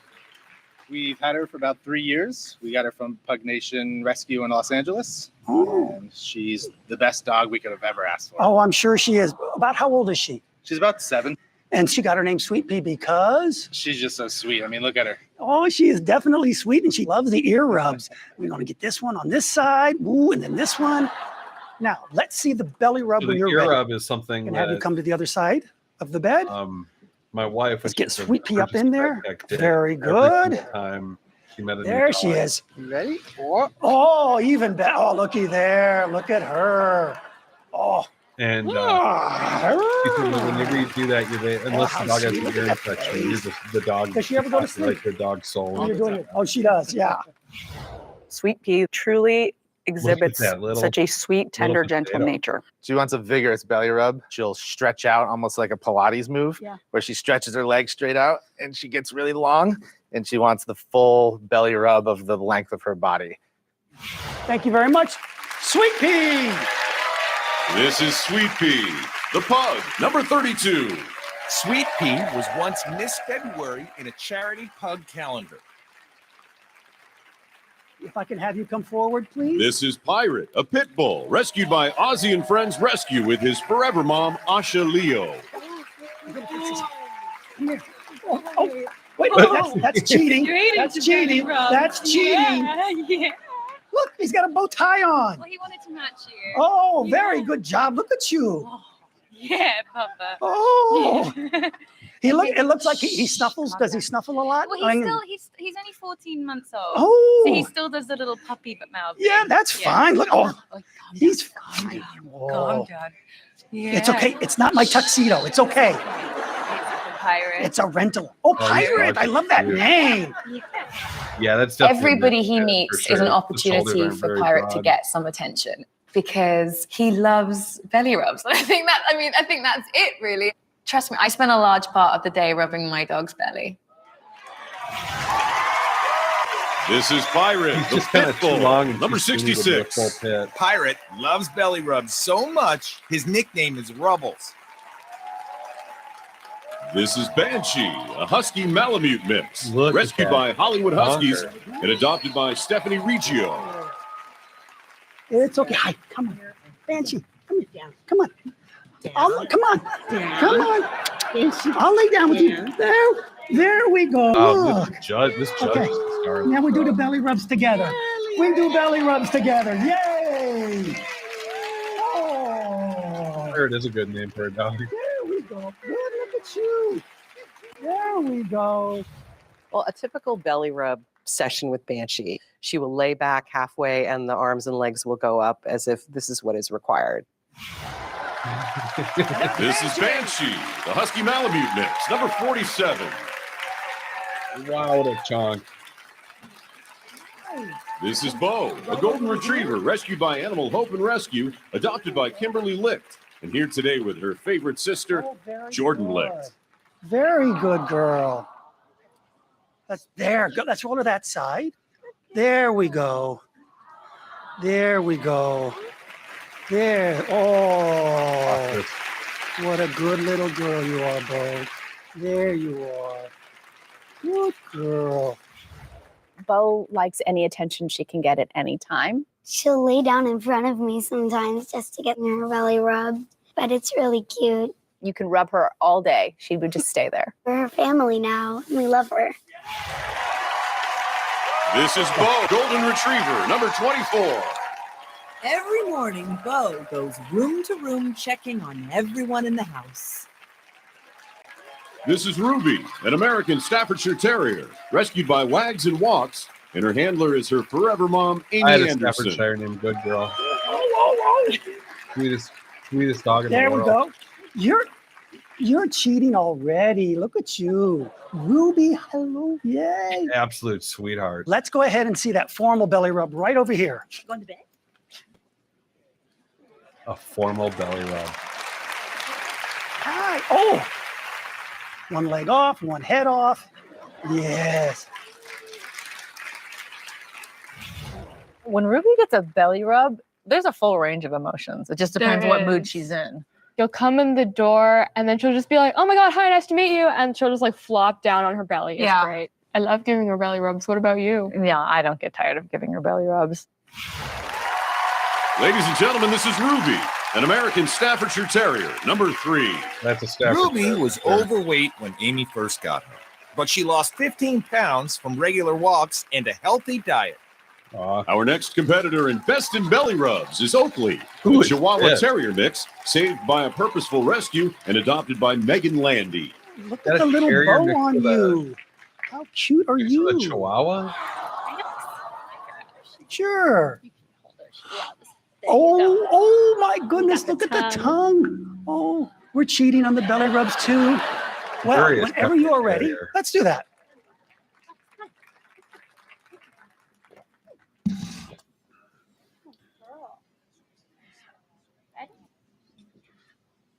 We've had her for about 3 years. We got her from Pug Nation Rescue in Los Angeles.
Oh.
And she's the best dog we could have ever asked for.
Oh, I'm sure she is. About how old is she?
She's about 7.
And she got her name Sweet Pea because,
She's just so sweet. I mean, look at her.
oh, she is definitely sweet and she loves the ear rubs. We're going to get this one on this side, ooh, and then this one. Now, let's see the belly rub
So
when
the
you're
ear
ready.
rub is something
And have you
that
come to the other side of the bed?
My wife.
Let's get Sweet Pea up in there. Very good.
Time she met a
there she is.
You ready?
Oh, even better. Oh, looky there. Look at her. Oh.
And whenever you do that, unless the dog has an ear infection, you're just the dog.
Does she ever go to sleep?
Like your dog's soul.
When you're doing it. Oh, she does. Yeah.
Sweet Pea truly exhibits such a sweet, tender, gentle nature.
She wants a vigorous belly rub. She'll stretch out almost like a Pilates move, where she stretches her legs straight out and she gets really long, and she wants the full belly rub of the length of her body.
Thank you very much, Sweet Pea.
This is Sweet Pea, the pug, number 32.
Sweet Pea was once Miss February in a charity pug calendar.
If I can have you come forward, please.
This is Pirate, a pit bull, rescued by Ozzie and Friends Rescue with his forever mom, Asha Leo.
Come here. Oh, wait, that's cheating. That's cheating. That's cheating.
Yeah.
Look, he's got a bow tie on.
Well, he wanted to match you.
Oh, very good job. Look at you.
Oh, yeah, Papa.
Oh. It looks like he snuffles. Does he snuffle a lot?
Well, he's only 14 months old.
Oh.
So he still does the little puppy mouth.
Yeah, that's fine. Look, he's fine.
Calm down. Yeah.
It's okay. It's not my tuxedo. It's okay.
Pirate.
It's a rental. Oh, Pirate. I love that name.
Yeah, that's definitely
everybody he meets is an opportunity for Pirate to get some attention because he loves belly rubs. I think that's it, really. Trust me, I spend a large part of the day rubbing my dog's belly.
This is Pirate, the pit bull, number 66.
Pirate loves belly rubs so much, his nickname is Rubbles.
This is Banshee, a husky Malamute mix, rescued by Hollywood Huskies and adopted by Stephanie Riccio.
It's okay. Hi, come on. Banshee, come here. Come on. Come on. Come on. I'll lay down with you. There we go. Look.
This judge is starting.
Now we do the belly rubs together. We do belly rubs together. Yay! Oh.
Pirate is a good name for a dog.
There we go. Good, look at you. There we go.
Well, a typical belly rub session with Banshee. She will lay back halfway and the arms and legs will go up as if this is what is required.
This is Banshee, the Husky Malamute mix, number 47.
Wow, what a chunk.
This is Bo, a golden retriever rescued by Animal Hope and Rescue, adopted by Kimberly Licht, and here today with her favorite sister, Jordan Licht.
Very good girl. That's there. Go. Let's roll to that side. There we go. There we go. There. Oh, what a good little girl you are, Bo. There you are. Good girl.
Bo likes any attention she can get at any time.
She'll lay down in front of me sometimes just to get her belly rubbed, but it's really cute.
You can rub her all day. She would just stay there.
We're her family now, and we love her.
This is Bo, golden retriever, number 24.
Every morning, Bo goes room to room checking on everyone in the house.
This is Ruby, an American Staffordshire Terrier, rescued by Wags and Walks, and her handler is her forever mom, Amy
I had a
Anderson.
Staffordshire named Good Girl. Sweetest dog in the world.
There we go. You're cheating already. Look at you. Ruby, hello. Yay.
Absolute sweetheart.
Let's go ahead and see that formal belly rub right over here.
Going to bed?
A formal belly rub.
Hi. Oh. One leg off, one head off. Yes.
When Ruby gets a belly rub, there's a full range of emotions. It just depends what mood she's in.
You'll come in the door and then she'll just be like, oh my God, hi, nice to meet you. And she'll just like flop down on her belly. It's great. I love giving her belly rubs. What about you?
Yeah, I don't get tired of giving her belly rubs.
Ladies and gentlemen, this is Ruby, an American Staffordshire Terrier, number 3.
That's a Staffordshire.
Ruby was overweight when Amy first got her, but she lost 15 pounds from regular walks and a healthy diet.
Our next competitor in Best in Belly Rubs is Oakley, a Chihuahua Terrier mix, saved by a purposeful rescue and adopted by Megan Landy.
Look at the little bow on you. How cute are you?
A Chihuahua?
Sure. Oh my goodness, look at the tongue. Oh, we're cheating on the belly rubs too. Well, whenever you are ready, let's do that.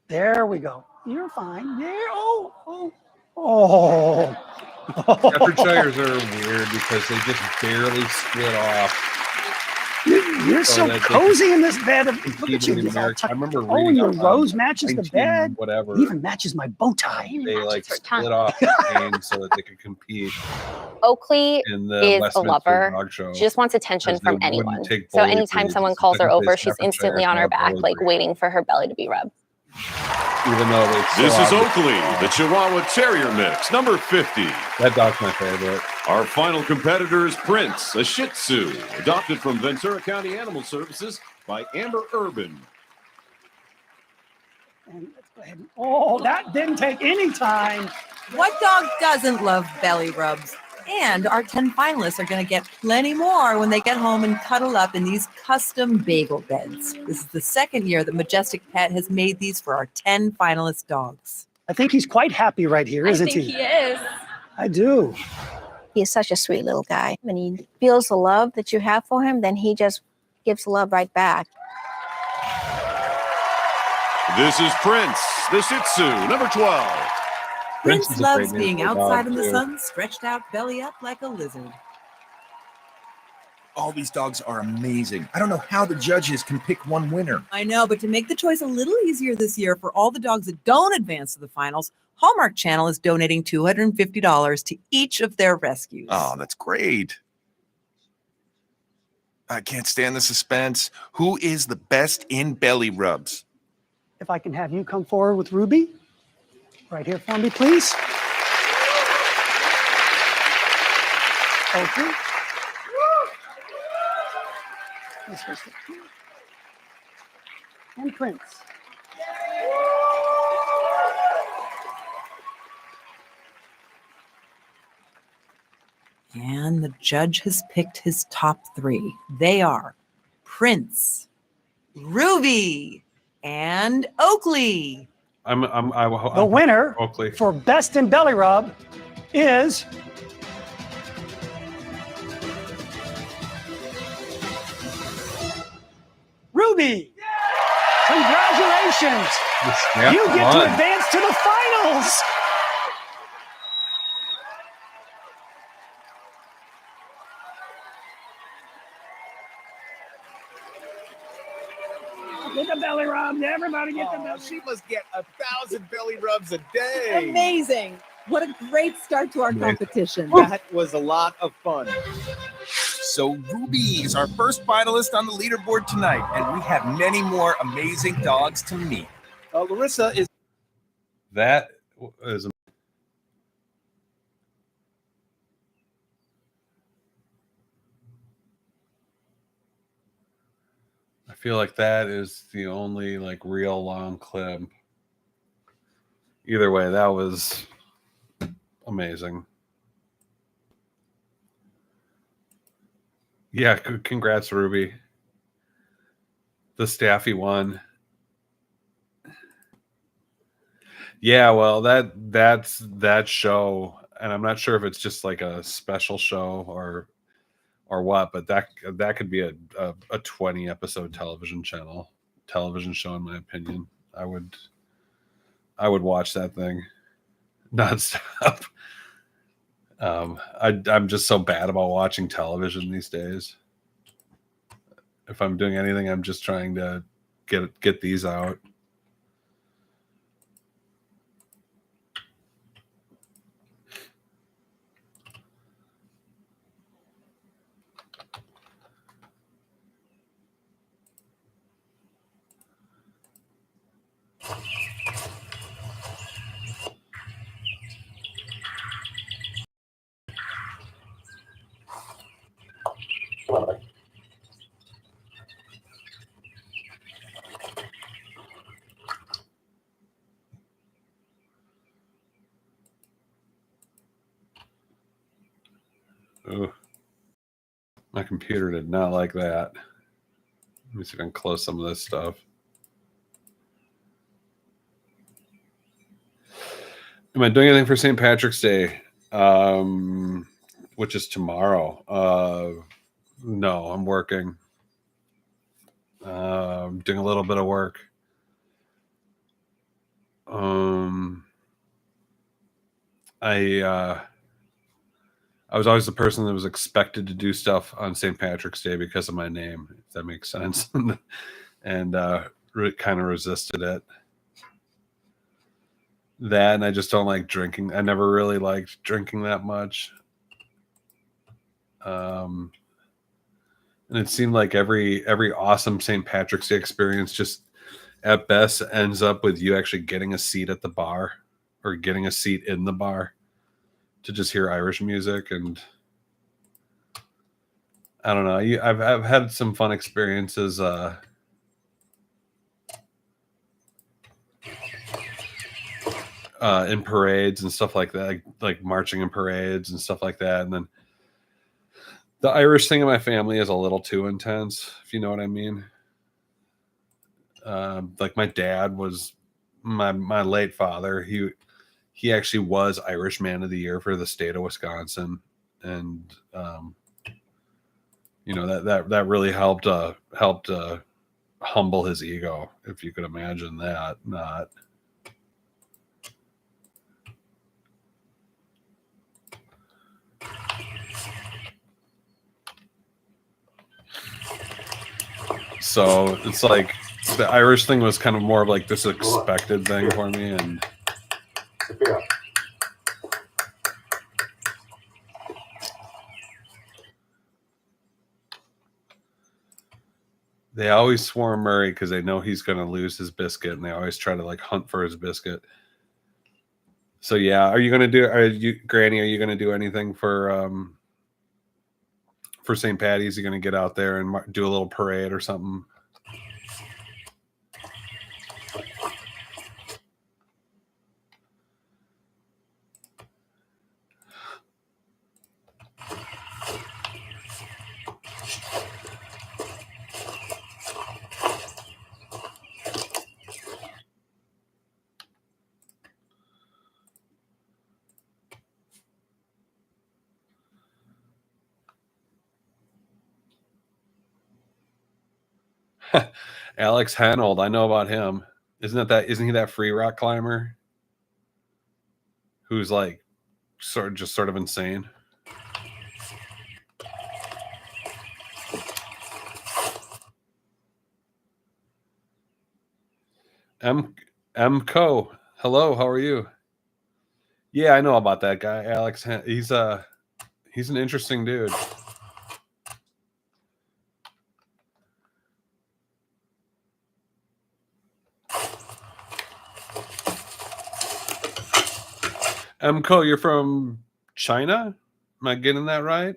There we go. You're fine. There. Oh.
Staffordshires are weird because they just barely split off.
You're so cozy in this bed. Look at you.
I remember
reading. Oh, your rose matches the bed.
Whatever.
It even matches my bow tie.
They like split off the game so that they could compete.
Oakley
in the
is a
Westminster
lover.
Dog Show,
She just wants attention from anyone. So anytime someone calls her over, she's instantly on her back, like waiting for her belly to be rubbed.
Even though
this is Oakley, the Chihuahua Terrier mix, number 50.
That dog's my favorite.
Our final competitor is Prince, a Shih Tzu, adopted from Ventura County Animal Services by Amber Urban.
And let's go ahead. Oh, that didn't take any time.
What dog doesn't love belly rubs? And our 10 finalists are going to get plenty more when they get home and cuddle up in these custom bagel beds. This is the second year that Majestic Pet has made these for our 10 finalist dogs.
I think he's quite happy right here, isn't he?
He is.
I do.
He's such a sweet little guy. When he feels the love that you have for him, then he just gives love right back.
This is Prince, the Shih Tzu, number 12.
Prince loves being outside in the sun, stretched out belly up like a lizard.
All these dogs are amazing. I don't know how the judges can pick one winner.
I know, but to make the choice a little easier this year for all the dogs that don't advance to the finals, Hallmark Channel is donating $250 to each of their rescues.
Oh, that's great. I can't stand the suspense. Who is the best in belly rubs?
If I can have you come forward with Ruby. Right here for me, please. Okay. And Prince.
And the judge has picked his top 3. They are Prince, Ruby, and Oakley.
The winner
Oakley.
for best in belly rub is Ruby. Congratulations. You get to advance to the finals. Get the belly rubs. Everybody get the belly.
She must get 1,000 belly rubs a day.
Amazing. What a great start to our competition.
That was a lot of fun.
So Ruby is our first finalist on the leaderboard tonight, and we have many more amazing dogs to meet.
Larissa is...
That is... I feel like that is the only like real long clip. Either way, that was amazing. Yeah, congrats, Ruby. The Staffy won. Yeah, well, that's that show, and I'm not sure if it's just like a special show or what, but that could be a 20 episode television show, in my opinion. I would watch that thing nonstop. I'm just so bad about watching television these days. If I'm doing anything, I'm just trying to get these out. Ooh. My computer did not like that. Let me see if I can close some of this stuff. Am I doing anything for St. Patrick's Day? Which is tomorrow. No, I'm working. I'm doing a little bit of work. I was always the person that was expected to do stuff on St. Patrick's Day because of my name, if that makes sense, and kind of resisted it. That, and I just don't like drinking. I never really liked drinking that much. And it seemed like every awesome St. Patrick's Day experience just at best ends up with you actually getting a seat at the bar or getting a seat in the bar to just hear Irish music. And I don't know. I've had some fun experiences. In parades and stuff like that, like marching in parades and stuff like that. And then the Irish thing in my family is a little too intense, if you know what I mean. Like my dad was my late father. He actually was Irish Man of the Year for the state of Wisconsin, and you know that really helped humble his ego, if you could imagine that. Not. So it's like the Irish thing was kind of more of like this expected thing for me, and they always swarm Murray because they know he's going to lose his biscuit, and they always try to like hunt for his biscuit. So yeah, Granny? Are you going to do anything for St. Patty's? You going to get out there and do a little parade or something? Alex Hanold, I know about him. Isn't he that free rock climber who's like sort of insane? M Co. Hello, how are you? Yeah, I know about that guy, Alex. He's an interesting dude. MCO, you're from China? Am I getting that right?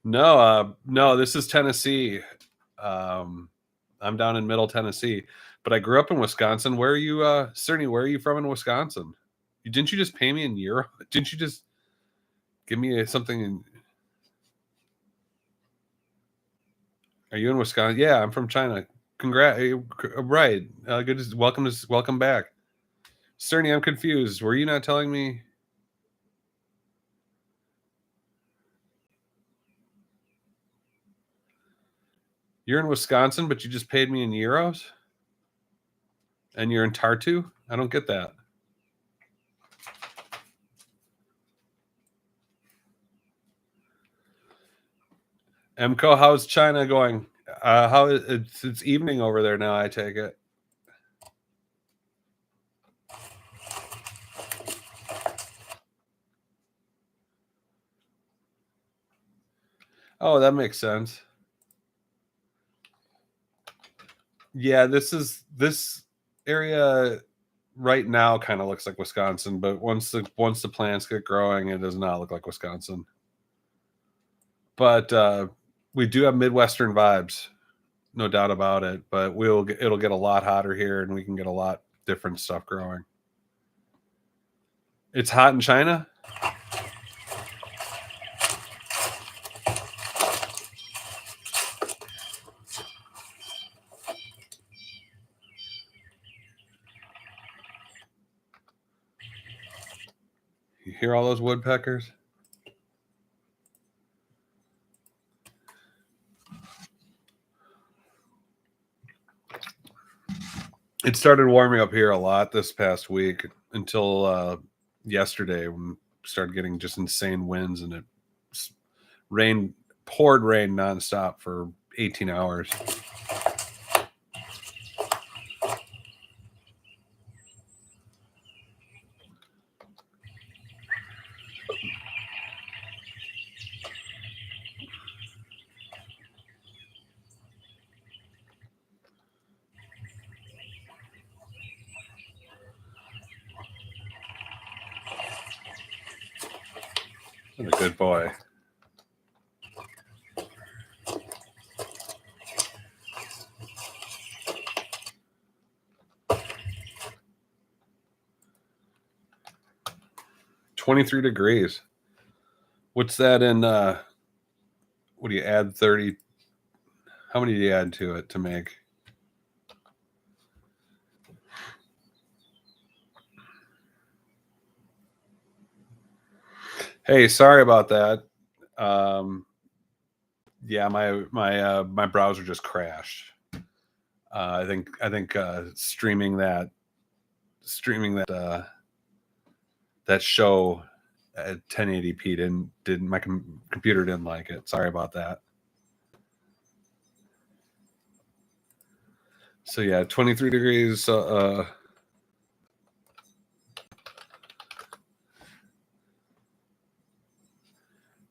No, this is Tennessee. I'm down in Middle Tennessee, but I grew up in Wisconsin. Where are you, Cerny? Where are you from in Wisconsin? Didn't you just pay me in euro? Didn't you just give me something in? Are you in Wisconsin? Yeah, I'm from China. Congrats! Right. Good. Welcome back, Cerny. I'm confused. Were you not telling me? You're in Wisconsin, but you just paid me in euros? And you're in Tartu? I don't get that. MCO, how's China going? How it's evening over there now, I take it. Oh, that makes sense. Yeah, this area right now kind of looks like Wisconsin, but once the plants get growing, it does not look like Wisconsin. But we do have Midwestern vibes, no doubt about it. But it'll get a lot hotter here, and we can get a lot different stuff growing. It's hot in China. You hear all those woodpeckers? It started warming up here a lot this past week until yesterday when we started getting just insane winds, and it poured rain nonstop for 18 hours. What a good boy. "23 degrees. What's that in what do you add 30? How many do you add to it to make? Hey, sorry about that. Yeah, my browser just crashed. I think streaming that show at 1080p didn't my computer didn't like it. Sorry about that. So yeah, 23 degrees.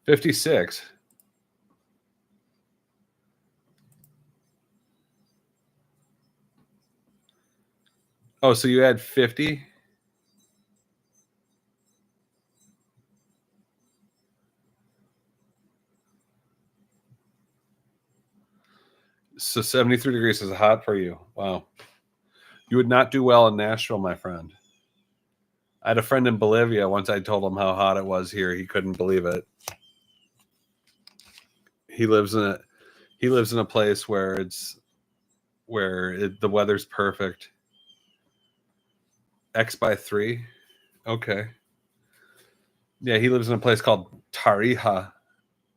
56. Oh, so you add 50? So 73 degrees is hot for you. Wow. You would not do well in Nashville, my friend. I had a friend in Bolivia. Once I told him how hot it was here, he couldn't believe it. He lives in a place where the weather's perfect. X by 3. Okay. Yeah, he lives in a place called Tarija,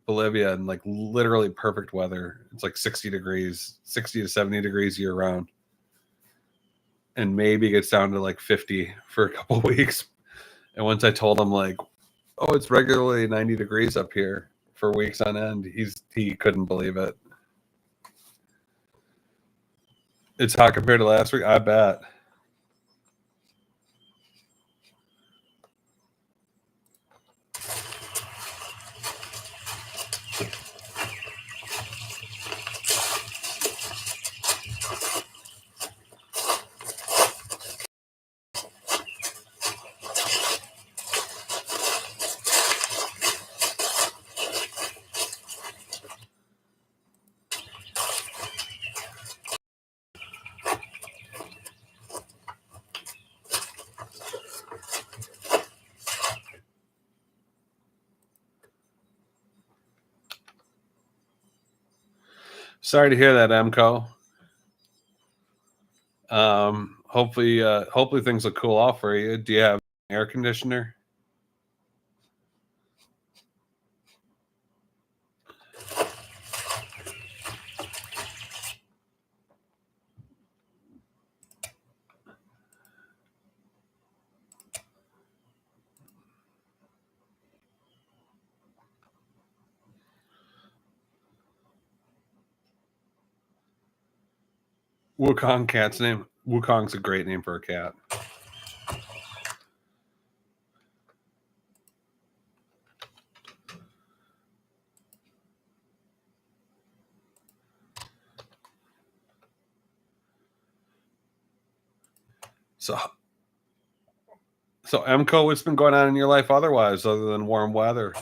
Bolivia, and like literally perfect weather. It's like 60 degrees, 60 to 70 degrees year round. And maybe gets down to like 50 for a couple weeks. And once I told him like, oh, it's regularly 90 degrees up here for weeks on end, he couldn't believe it. It's hot compared to last week, I bet. Sorry to hear that, Emco. Hopefully things will cool off for you. Do you have an air conditioner? Wukong cat's name. Wukong's a great name for a cat. So Emco, what's been going on in your life otherwise, other than warm weather?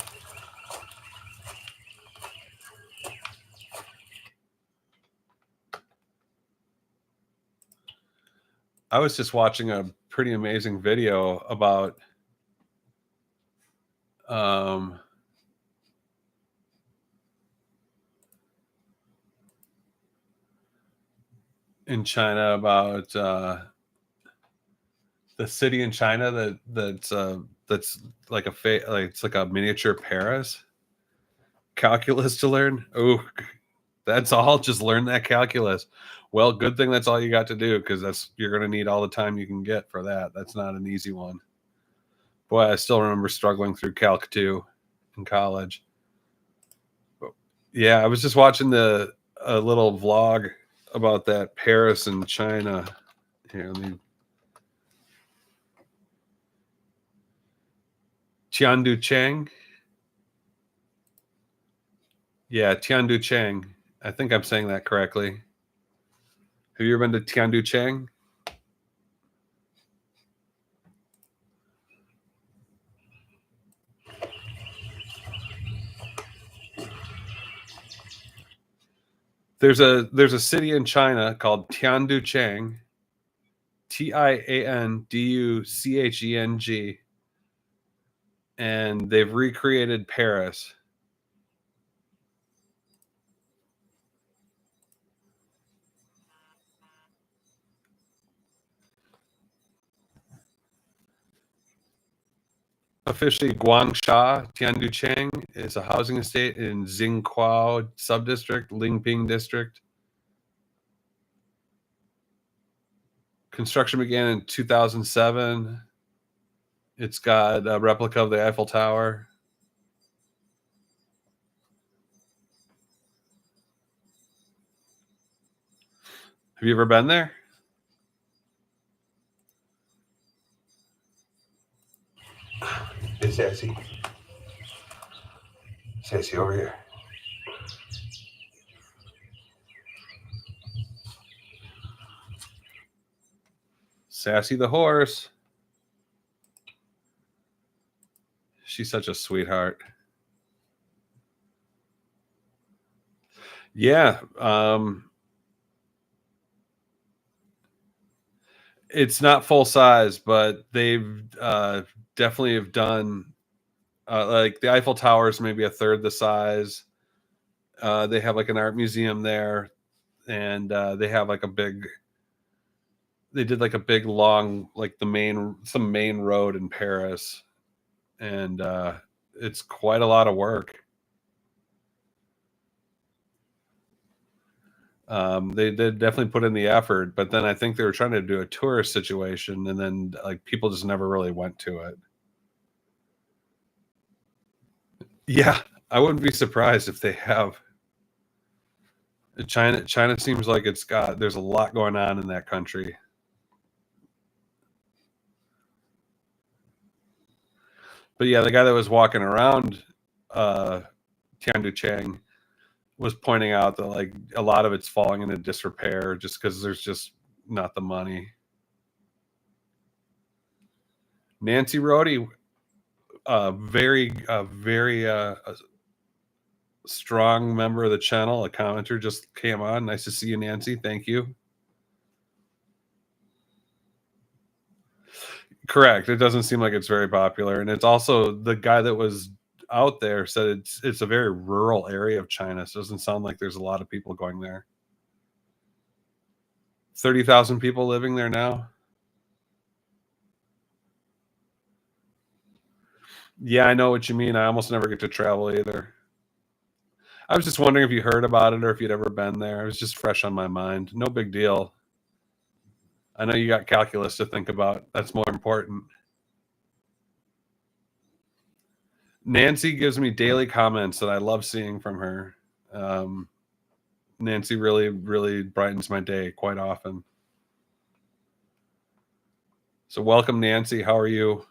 I was just watching a pretty amazing video about in China about the city in China that's like it's like a miniature Paris. Calculus to learn. Oh, that's all. Just learn that calculus. Well, good thing that's all you got to do, because you're going to need all the time you can get for that. That's not an easy one. Boy, I still remember struggling through Calc 2 in college. But yeah, I was just watching a little vlog about that Paris and China. Here, let me. Tiandu Cheng. Yeah, Tiandu Cheng. I think I'm saying that correctly. Have you ever been to Tiandu Cheng? There's a city in China called Tiandu Cheng, Tianducheng, and they've recreated Paris. Officially, Guangsha Tianducheng is a housing estate in Xingqiao subdistrict, Lingping district. Construction began in 2007. It's got a replica of the Eiffel Tower. Have you ever been there? Hey, Sassy. Sassy, over here. Sassy the horse. She's such a sweetheart. Yeah. It's not full size, but they've definitely have done like the Eiffel Tower is maybe a third the size. They have like an art museum there, and they have like they did like a big long, like some main road in Paris, and it's quite a lot of work. They did definitely put in the effort, but then I think they were trying to do a tourist situation, and then like people just never really went to it. Yeah, I wouldn't be surprised if they have. China seems like there's a lot going on in that country. But yeah, the guy that was walking around Tiandu Cheng was pointing out that like a lot of it's falling into disrepair just because there's just not the money. Nancy Rhodey, very strong member of the channel, a commenter just came on. Nice to see you, Nancy. Thank you. Correct. It doesn't seem like it's very popular, and it's also the guy that was out there said it's a very rural area of China, so it doesn't sound like there's a lot of people going there. 30,000 people living there now. Yeah, I know what you mean. I almost never get to travel either. I was just wondering if you heard about it or if you'd ever been there. It was just fresh on my mind. No big deal. I know you got calculus to think about. That's more important. Nancy gives me daily comments that I love seeing from her. Nancy really, really brightens my day quite often. So welcome, Nancy. How are you?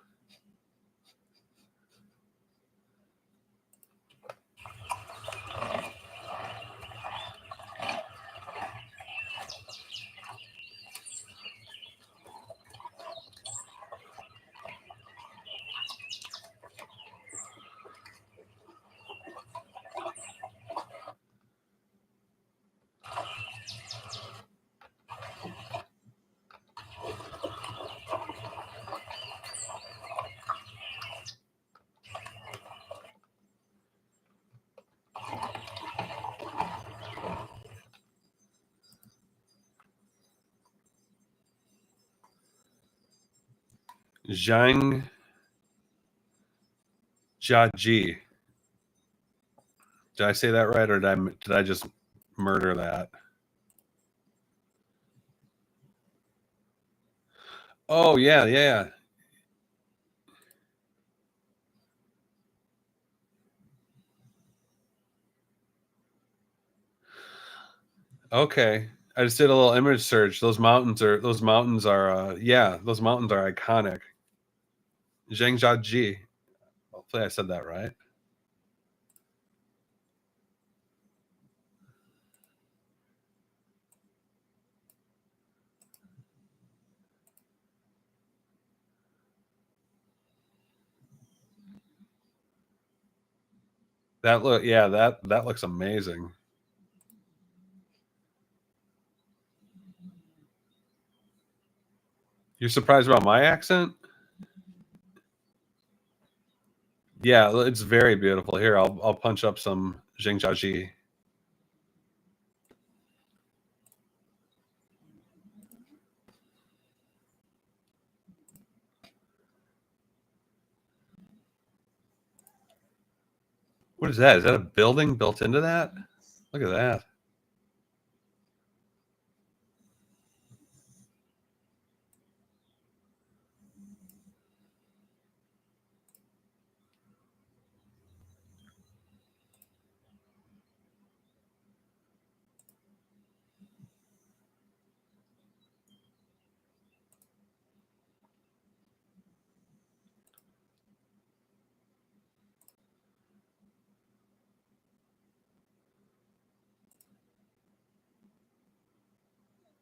Zhang Jiaji. Did I say that right, or did I just murder that? Oh yeah, yeah. Okay. I just did a little image search. Those mountains are yeah, those mountains are iconic. Zhangjiaji. Hopefully I said that right. That looks amazing. You're surprised about my accent? Yeah, it's very beautiful. Here, I'll punch up some Zhangjiaji. What is that? Is that a building built into that? Look at that.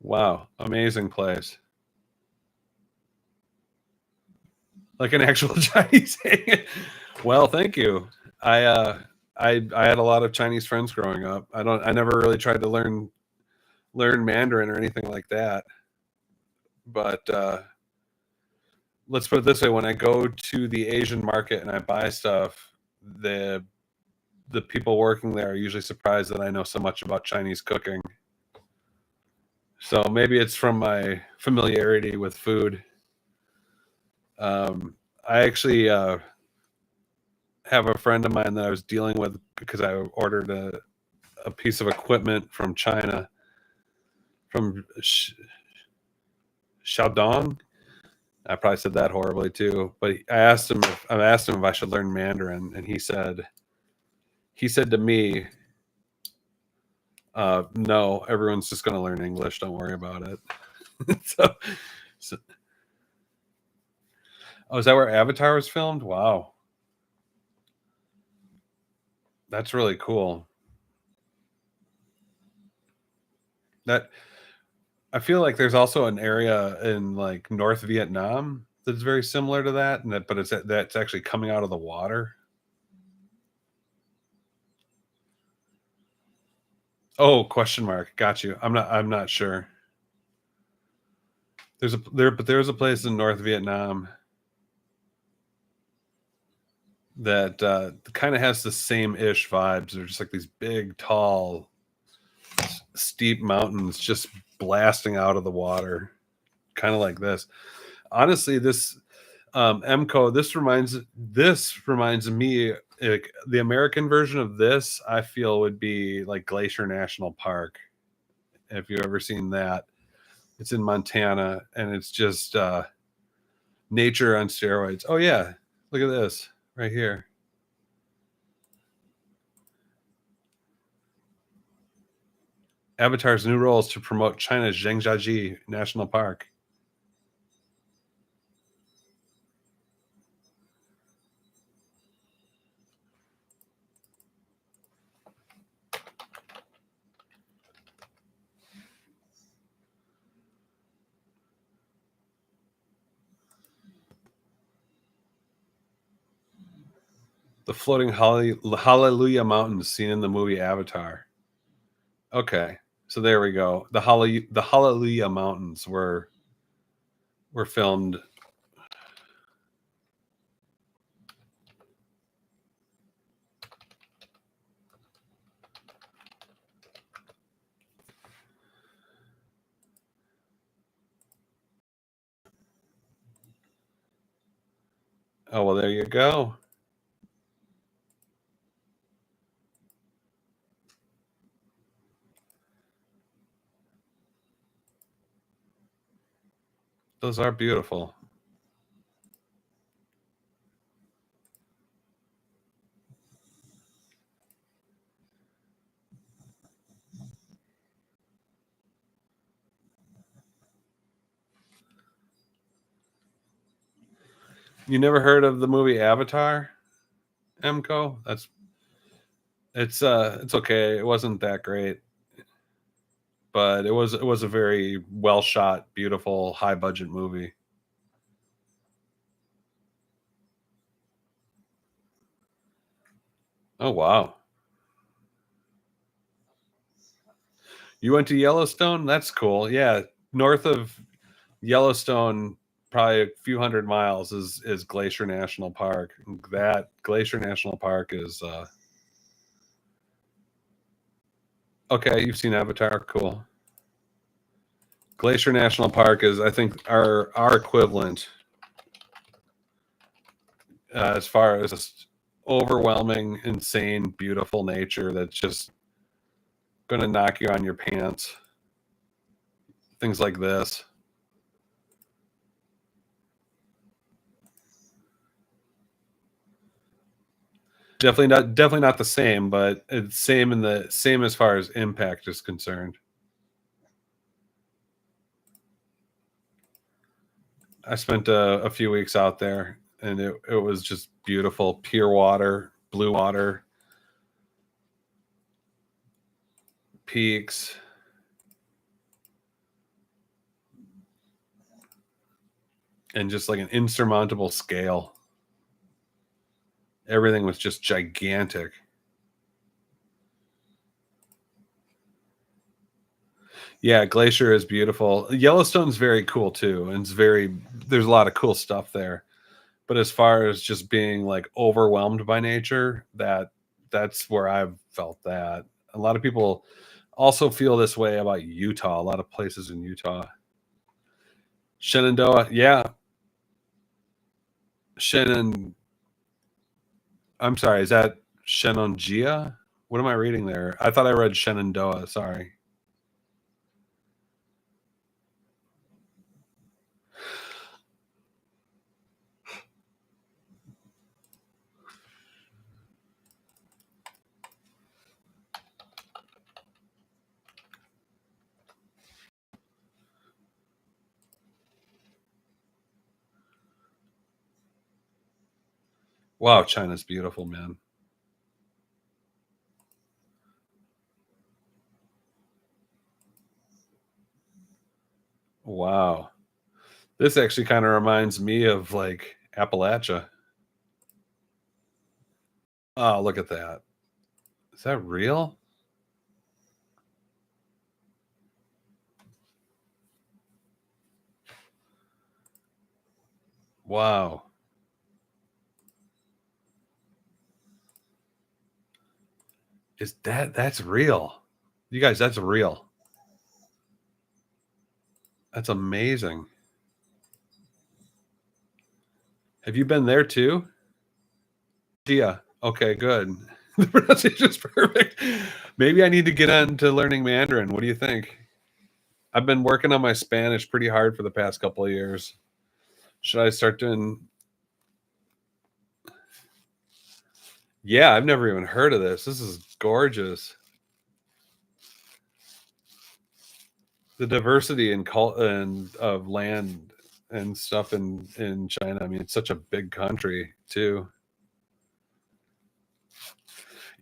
Wow, amazing place. Like an actual Chinese. Well, thank you. I had a lot of Chinese friends growing up. I never really tried to learn Mandarin or anything like that. But let's put it this way: when I go to the Asian market and I buy stuff, the people working there are usually surprised that I know so much about Chinese cooking. So maybe it's from my familiarity with food. I actually have a friend of mine that I was dealing with because I ordered a piece of equipment from China, from Shandong. I probably said that horribly too, but I asked him if I should learn Mandarin, and he said to me, no, everyone's just going to learn English. Don't worry about it. so, oh, is that where Avatar was filmed? Wow. That's really cool. I feel like there's also an area in like North Vietnam that's very similar to that, but that's actually coming out of the water. Oh, question mark. Got you. I'm not sure. There's a place in North Vietnam that kind of has the same-ish vibes. They're just like these big, tall, steep mountains just blasting out of the water, kind of like this. Honestly, this MCO, this reminds me, like, the American version of this, I feel, would be like Glacier National Park. If you've ever seen that, it's in Montana, and it's just nature on steroids. Oh yeah, look at this right here. Avatar's new roles to promote China's Zhangjiaji National Park. The floating Hallelujah Mountains seen in the movie Avatar. Okay, so there we go. The Hallelujah Mountains were filmed. Oh, well, there you go. Those are beautiful. You never heard of the movie Avatar, Emco? It's okay. It wasn't that great, but it was a very well shot, beautiful, high budget movie. Oh wow. You went to Yellowstone? That's cool. Yeah, north of Yellowstone, probably a few hundred miles is Glacier National Park. That Glacier National Park is okay. You've seen Avatar, cool. Glacier National Park is, I think, our equivalent as far as just overwhelming, insane, beautiful nature that's just going to knock you on your pants. Things like this. Definitely not the same, but it's same as far as impact is concerned. I spent a few weeks out there, and it was just beautiful, pure water, blue water, peaks. And just like an insurmountable scale. Everything was just gigantic. Yeah, Glacier is beautiful. Yellowstone's very cool too, and there's a lot of cool stuff there. But as far as just being like overwhelmed by nature, that's where I've felt that. A lot of people also feel this way about Utah. A lot of places in Utah. Shenandoah, yeah. I'm sorry, is that Shenandoah? What am I reading there? I thought I read Shenandoah, sorry. Wow, China's beautiful, man. Wow. This actually kind of reminds me of like Appalachia. Oh, look at that. Is that real? Wow. That's real. You guys, that's real. That's amazing. Have you been there too? Yeah. Okay, good. The pronunciation's perfect. Maybe I need to get into learning Mandarin. What do you think? I've been working on my Spanish pretty hard for the past couple of years. Should I start doing? Yeah, I've never even heard of this. This is gorgeous. The diversity and of land and stuff in China. I mean, it's such a big country too.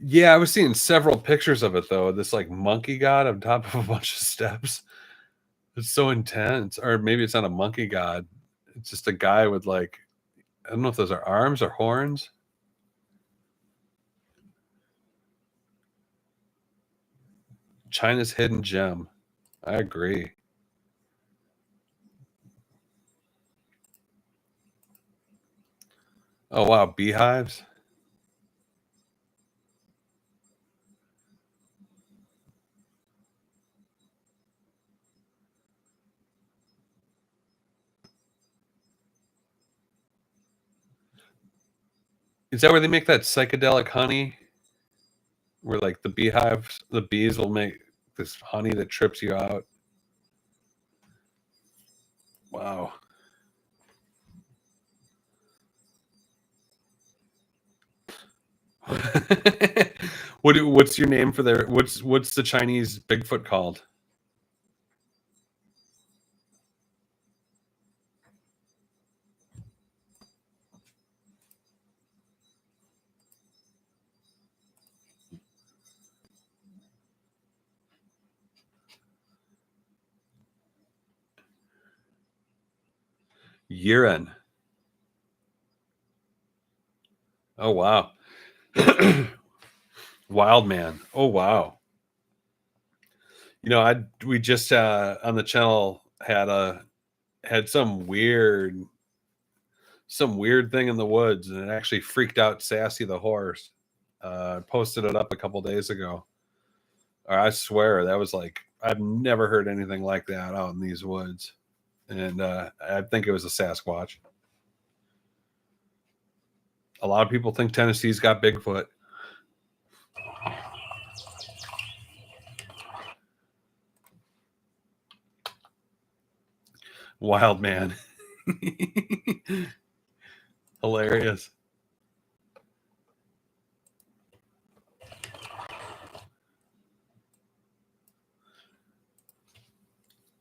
Yeah, I was seeing several pictures of it though. This like monkey god on top of a bunch of steps. It's so intense. Or maybe it's not a monkey god. It's just a guy with like, I don't know if those are arms or horns. China's hidden gem. I agree. Oh wow, beehives. Is that where they make that psychedelic honey? Where like the beehives, the bees will make this honey that trips you out. Wow. What's your name for their what's the Chinese Bigfoot called? Urine. Oh wow. Wild man. Oh wow. You know, we just on the channel had some weird thing in the woods, and it actually freaked out Sassy the horse. Posted it up a couple days ago. I swear that was like, I've never heard anything like that out in these woods, and I think it was a Sasquatch. A lot of people think Tennessee's got Bigfoot. Wild man. Hilarious.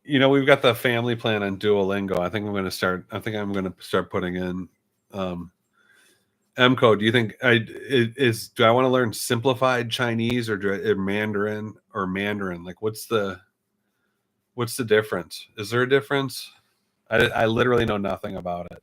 You know, we've got the family plan on Duolingo. I think I'm going to start putting in MCO. Do you think do I want to learn simplified Chinese or Mandarin or Mandarin? Like what's the difference? Is there a difference? I literally know nothing about it.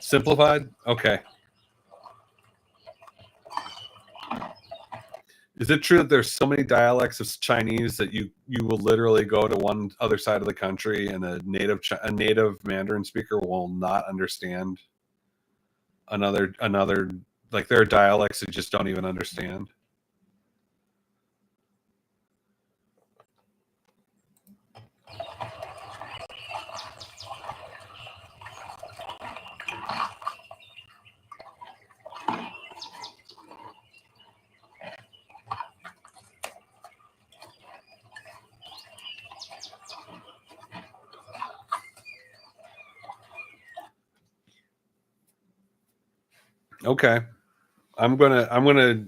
Simplified? Okay. Is it true that there's so many dialects of Chinese that you will literally go to one other side of the country and a native Mandarin speaker will not understand another like there are dialects that just don't even understand? Okay. I'm gonna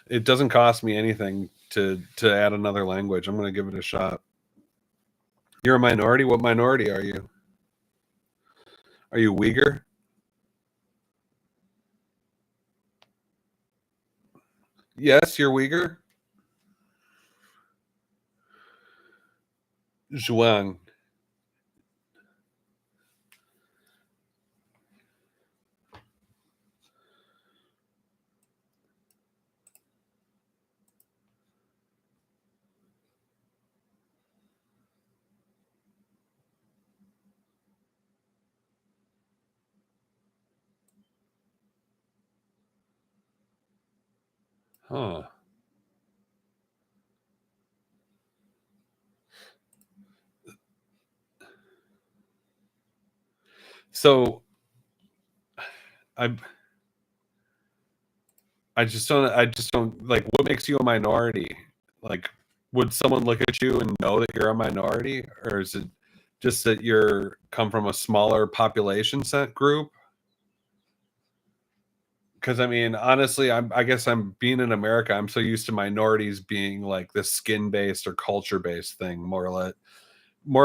it doesn't cost me anything to add another language. I'm gonna give it a shot. You're a minority? What minority are you? Are you Uyghur? Yes, you're Uyghur? Zhuang. Huh. So I just don't like, what makes you a minority? Like, would someone look at you and know that you're a minority, or is it just that you're come from a smaller population set group? Because I mean, honestly, I guess I'm being in America, I'm so used to minorities being like this skin-based or culture-based thing, more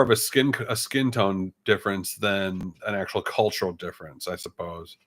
of a skin tone difference than an actual cultural difference, I suppose.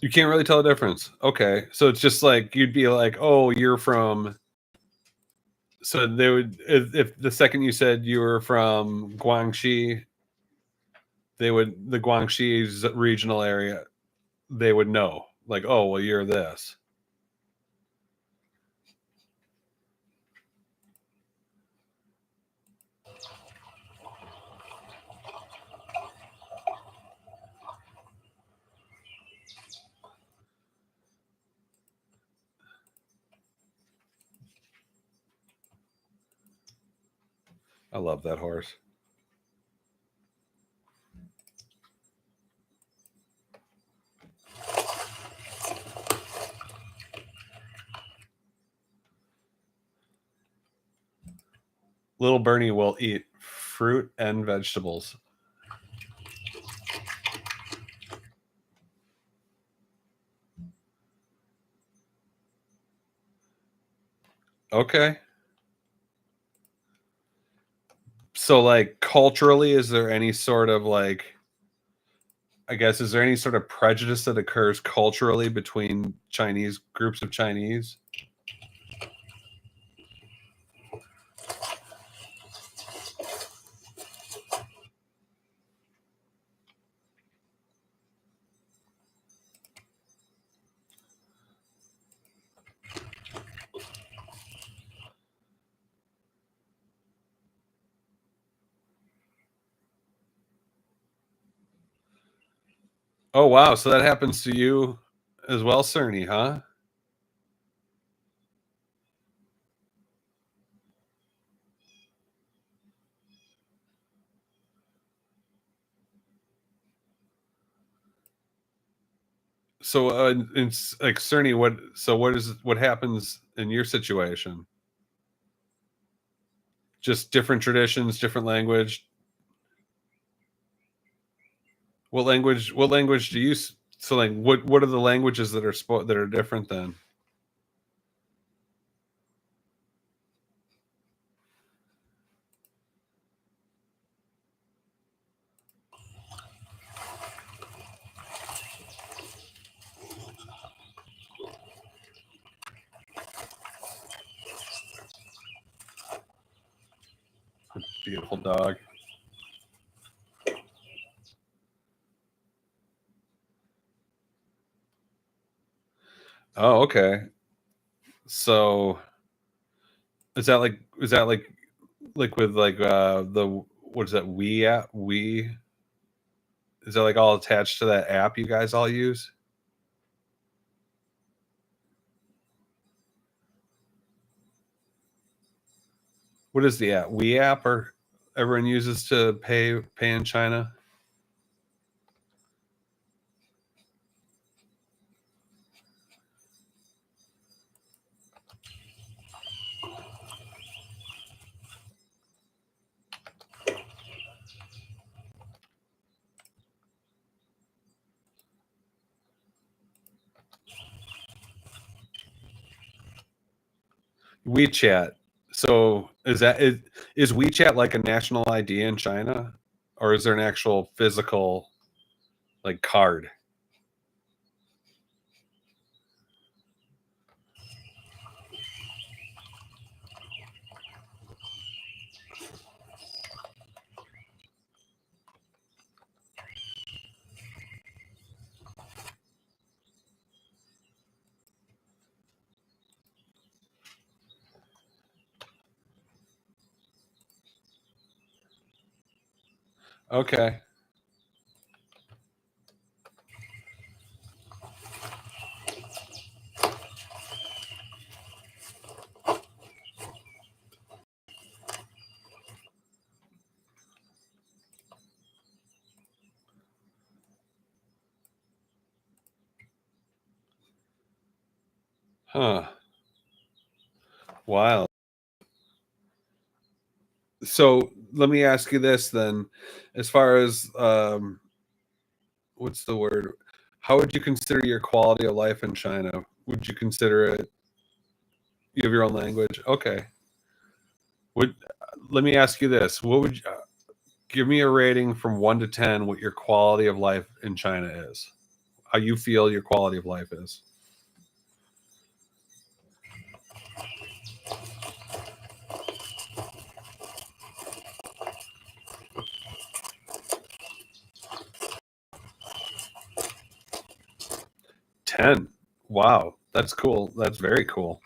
You can't really tell the difference. Okay. So it's just like, you'd be like, oh, you're from. So they would, if the second you said you were from Guangxi, the Guangxi regional area, they would know. Like, oh, well, you're this. I love that horse. Little Bernie will eat fruit and vegetables. Okay. So, like, culturally, is there any sort of, like, I guess, is there any sort of prejudice that occurs culturally between Chinese groups of Chinese? Oh, wow. So that happens to you as well, Cerny, huh? So, it's like, Cerny, what happens in your situation? Just different traditions, different language. What language do you, so like, what are the languages that are different then? Beautiful dog. Oh, okay. So is that like with like the, what is that, we is that like all attached to that app you guys all use? What is the app? We app, or everyone uses to pay in China? WeChat. So is WeChat like a national ID in China, or is there an actual physical, like, card? Okay. Huh. Wow. So let me ask you this then, as far as what's the word? How would you consider your quality of life in China? Would you consider it, you have your own language? Okay. Let me ask you this. What would give me a rating from 1 to 10 what your quality of life in China is? you feel your quality of life is. $10. Wow, that's cool. That's very cool.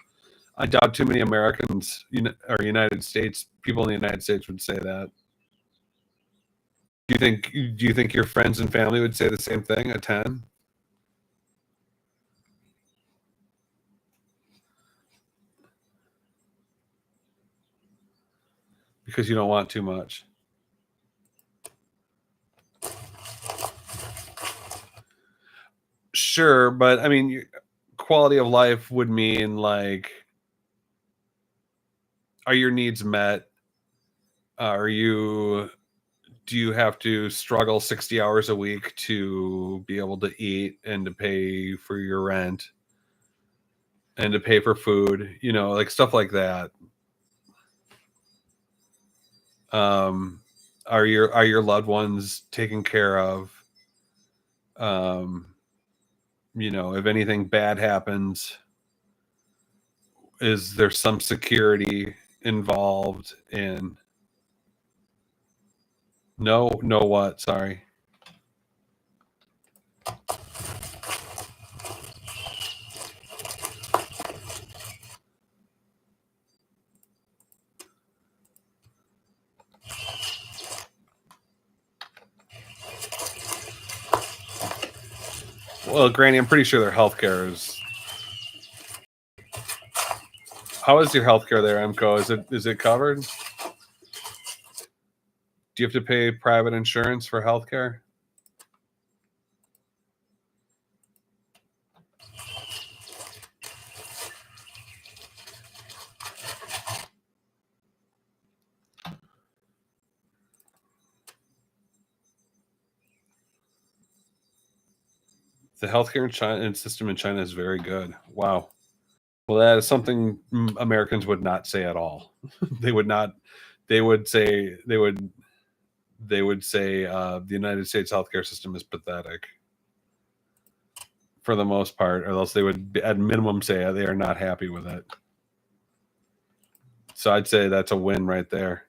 I doubt too many Americans or United States people in the United States would say that. Do you think your friends and family would say the same thing? A 10? Because you don't want too much. Sure, but I mean, quality of life would mean like, are your needs met? Do you have to struggle 60 hours a week to be able to eat and to pay for your rent and to pay for food, like stuff like that. Are your loved ones taken care of? If anything bad happens, is there some security involved in? No what? Sorry. Well, Granny, I'm pretty sure their healthcare is. How is your healthcare there, MCO? Is it covered? Do you have to pay private insurance for healthcare? The healthcare in China and system in China is very good. Wow. Well, that is something Americans would not say at all. They would not. They would say the United States healthcare system is pathetic for the most part, or else they would at minimum say they are not happy with it. So I'd say that's a win right there.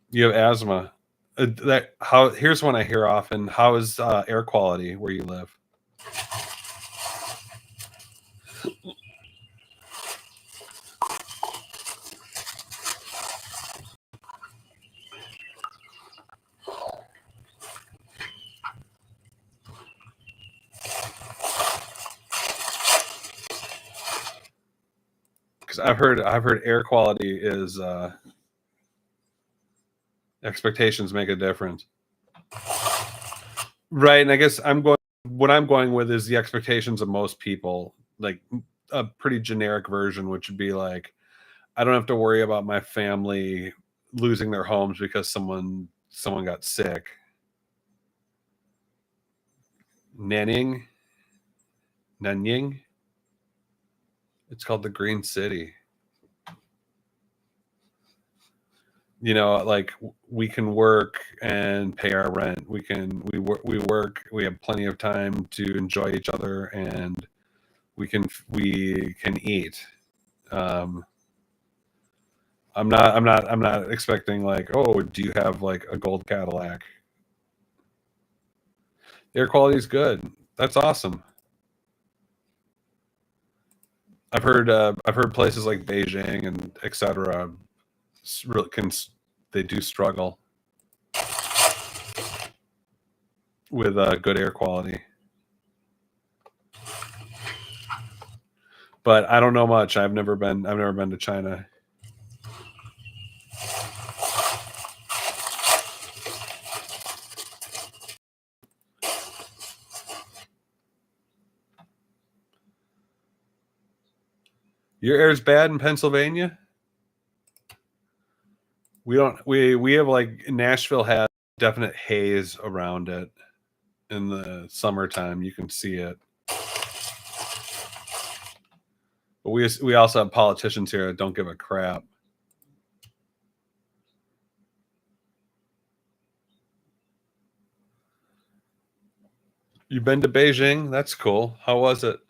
You have asthma. Here's one I hear often. How is air quality where you live? Because I've heard air quality is expectations make a difference. Right, and I guess what I'm going with is the expectations of most people, like a pretty generic version, which would be like, I don't have to worry about my family losing their homes because someone got sick. Nannying. It's called the Green City. Like we can work and pay our rent. We work. We have plenty of time to enjoy each other, and we can eat. I'm not expecting like, oh, do you have like a gold Cadillac? Air quality is good. That's awesome. I've heard places like Beijing and etc. They do struggle with good air quality. But I don't know much. I've never been to China. Your air's bad in Pennsylvania? We have like Nashville has definite haze around it in the summertime. You can see it. But we also have politicians here that don't give a crap. You've been to Beijing? That's cool. How was it?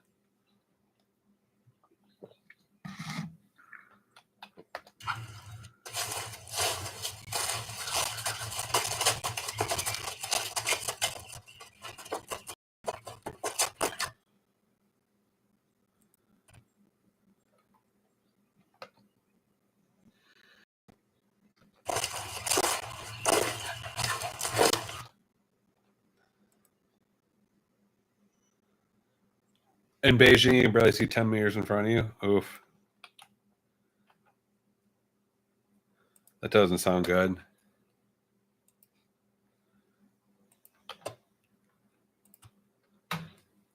In Beijing, you can barely see 10 meters in front of you. Oof. That doesn't sound good.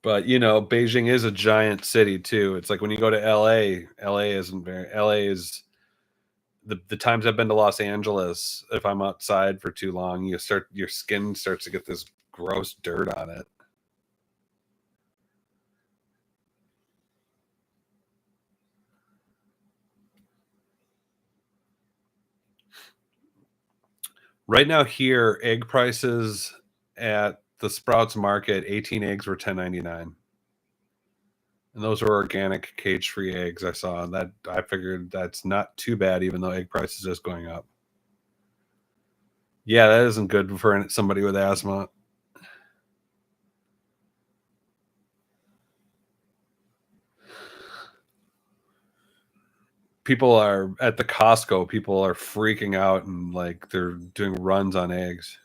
But, you know, Beijing is a giant city, too. It's like when you go to LA, LA isn't very... LA is... The times I've been to Los Angeles, if I'm outside for too long, your skin starts to get this gross dirt on it. Right now here, egg prices at the Sprouts Market, 18 eggs were $10.99. And those are organic, cage-free eggs I saw. That I figured that's not too bad, even though egg prices is going up. Yeah, that isn't good for somebody with asthma. People are at the Costco. People are freaking out and like they're doing runs on eggs.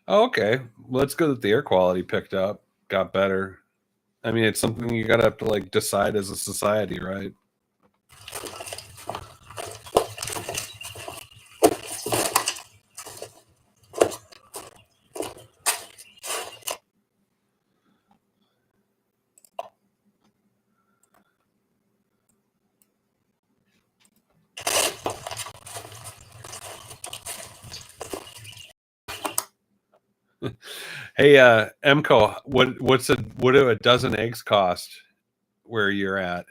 Oh, okay. Well, it's good that the air quality picked up, got better. I mean, it's something you gotta have to like decide as a society, right? Hey, Emco, what do a dozen eggs cost where you're at?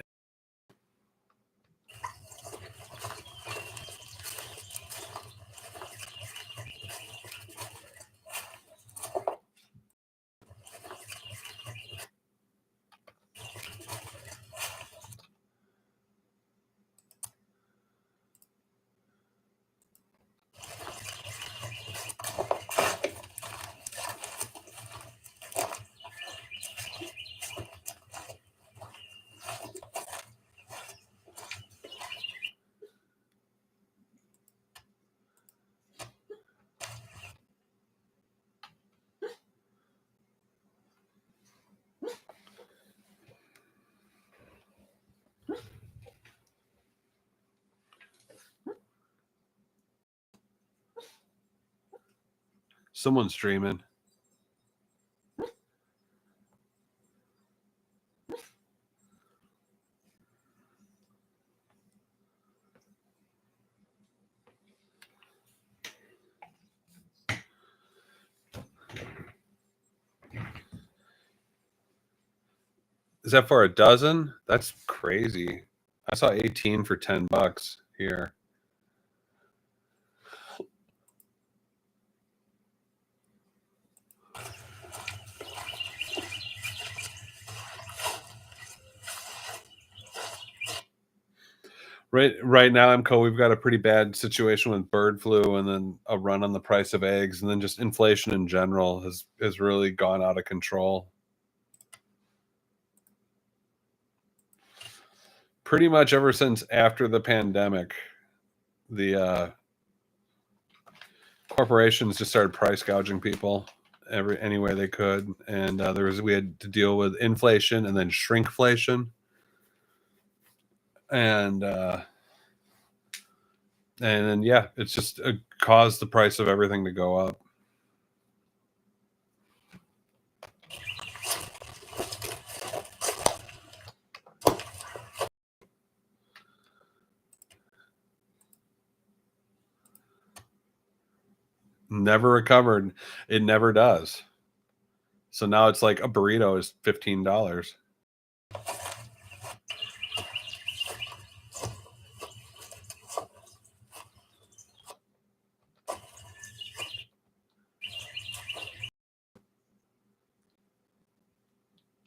Someone's streaming. Is that for a dozen? That's crazy. I saw 18 for $10 here. Right now, MCO, we've got a pretty bad situation with bird flu and then a run on the price of eggs, and then just inflation in general has really gone out of control. Pretty much ever since after the pandemic, the corporations just started price gouging people any way they could, and we had to deal with inflation and then shrinkflation, and then yeah, it's just caused the price of everything to go up. Never recovered. It never does. So now it's like a burrito is $15.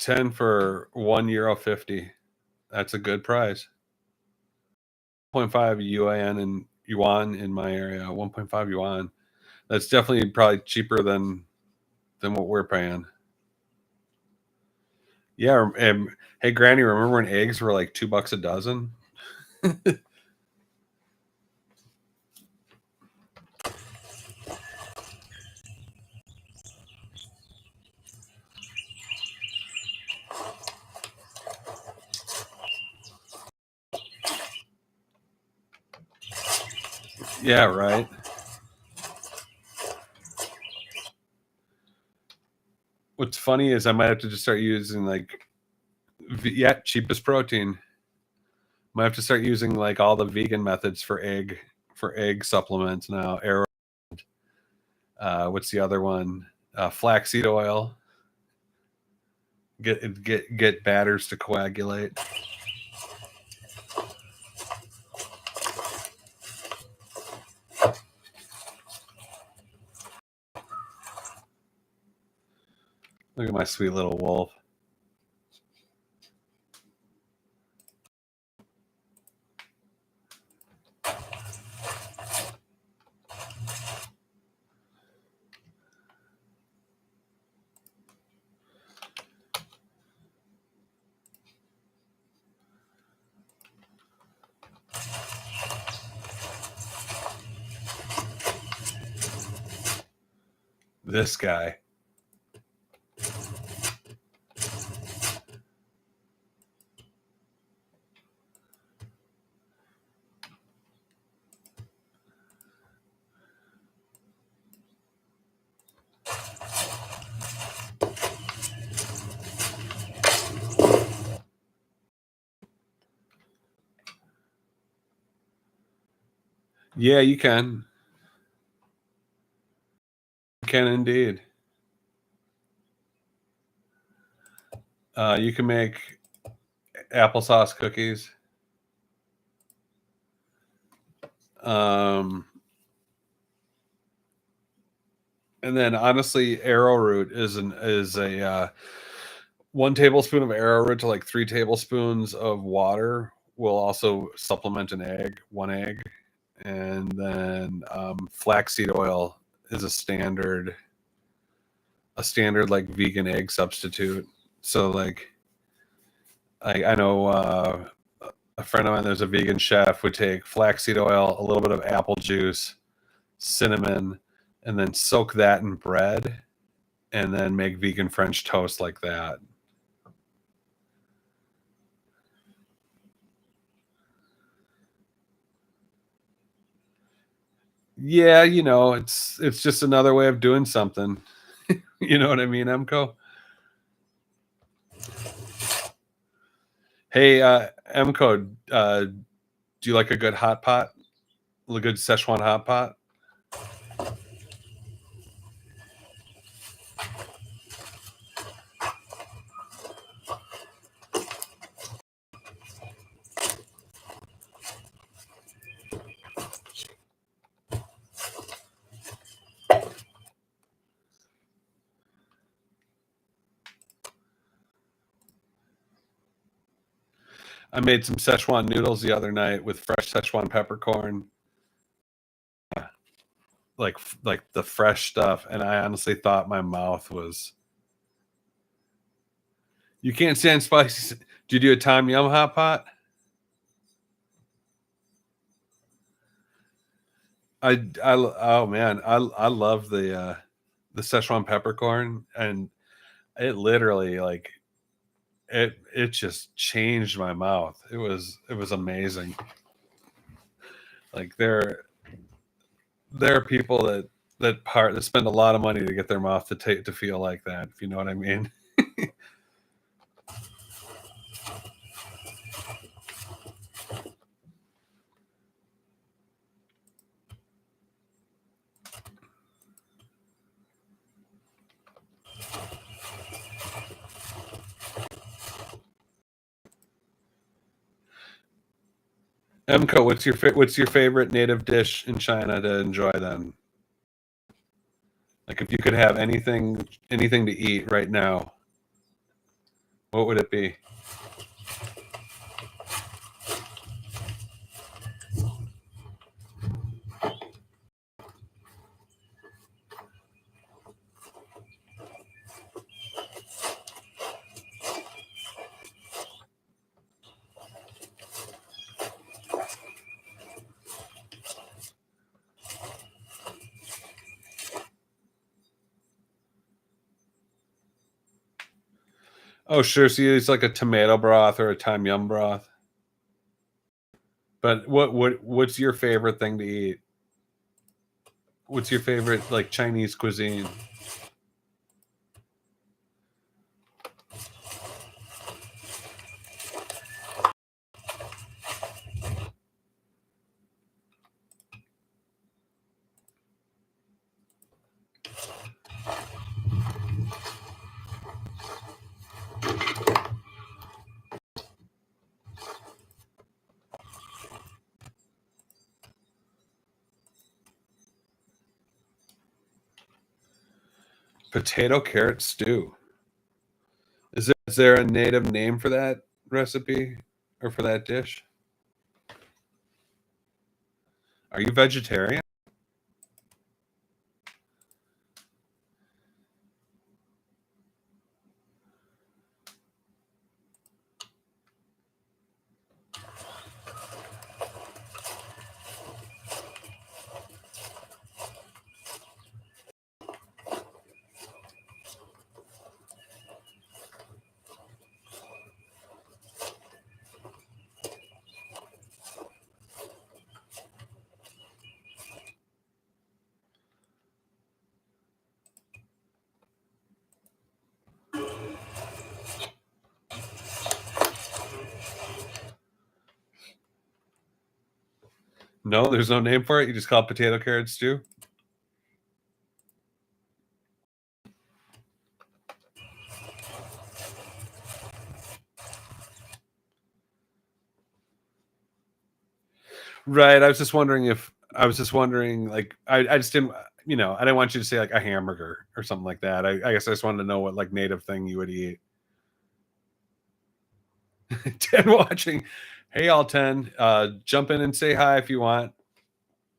10 for €1.50. That's a good price. 0.5 yuan and yuan in my area. 1.5 yuan. That's definitely probably cheaper than what we're paying. Yeah. Hey, Granny, remember when eggs were like $2 a dozen? Yeah, right. What's funny is I might have to just start using like, cheapest protein. Might have to start using like all the vegan methods for egg supplements now. Arrow. What's the other one? Flaxseed oil. Get batters to coagulate. Look at my sweet little wolf. This guy. Yeah, you can. You can indeed. You can make applesauce cookies. And then honestly, arrowroot is a 1 tablespoon of arrowroot to like 3 tablespoons of water will also supplement an egg, 1 egg. And then flaxseed oil is a standard like vegan egg substitute. So like I know a friend of mine that's a vegan chef would take flaxseed oil, a little bit of apple juice, cinnamon, and then soak that in bread and then make vegan French toast like that. Yeah, you know, it's just another way of doing something. You know what I mean, Emco? Hey, Emco, do you like a good hot pot? A good Szechuan hot pot? I made some Szechuan noodles the other night with fresh Szechuan peppercorn. Like the fresh stuff, and I honestly thought my mouth was. You can't stand spicy. Do you do a Tom Yum hot pot? Oh man, I love the Szechuan peppercorn, and it literally like it just changed my mouth. It was amazing. Like there are people that spend a lot of money to get their mouth to feel like that, if you know what I mean. Emco, what's your favorite native dish in China to enjoy then? Like if you could have anything to eat right now. What would it be? Oh, sure. So you use like a tomato broth or a tom yum broth. But what's your favorite thing to eat? What's your favorite like Chinese cuisine? Potato carrot stew. Is there a native name for that recipe or for that dish? Are you vegetarian? No, there's no name for it. You just call it potato carrot stew. Right. I was just wondering like I just didn't, you know, I didn't want you to say like a hamburger or something like that. I guess I just wanted to know what like native thing you would eat. 10 watching. Hey, all 10. Jump in and say hi if you want.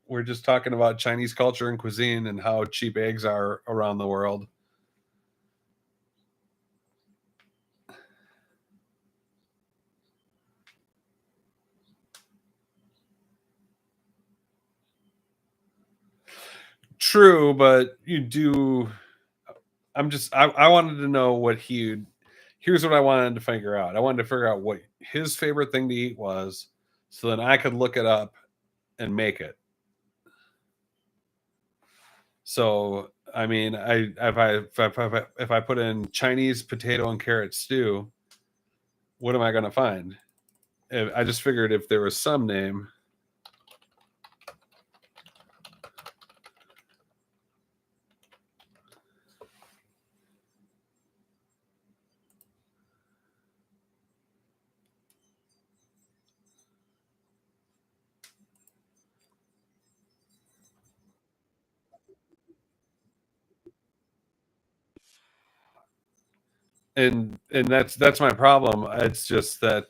We're just talking about Chinese culture and cuisine and how cheap eggs are around the world. True, but you do. I wanted to know what here's what I wanted to figure out. I wanted to figure out what his favorite thing to eat was, so then I could look it up and make it. So, I mean, if I put in Chinese potato and carrot stew, what am I going to find? I just figured if there was some name. And that's my problem. It's just that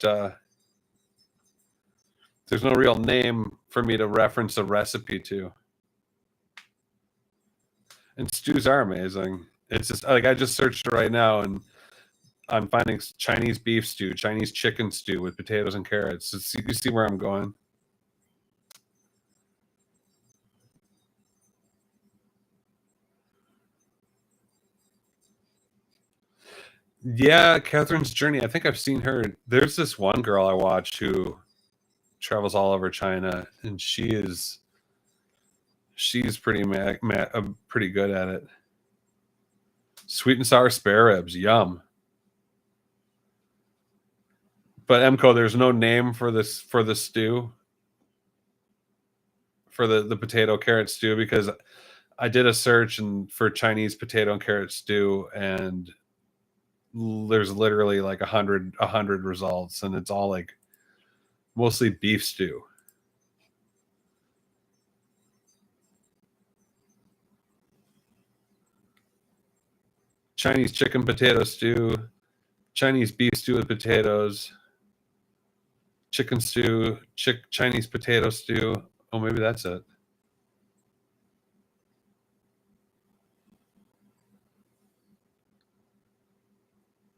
there's no real name for me to reference a recipe to. And stews are amazing. It's just like I just searched it right now and I'm finding Chinese beef stew, Chinese chicken stew with potatoes and carrots. You see where I'm going? Yeah, Catherine's Journey. I think I've seen her. There's this one girl I watch who travels all over China, and she's pretty pretty good at it. Sweet and sour spare ribs, yum. But Emco, there's no name for the stew, for the potato carrot stew, because I did a search for Chinese potato and carrot stew, and there's literally like 100 results, and it's all like mostly beef stew. Chinese chicken potato stew, Chinese beef stew with potatoes, chicken stew, Chinese potato stew. Oh, maybe that's it.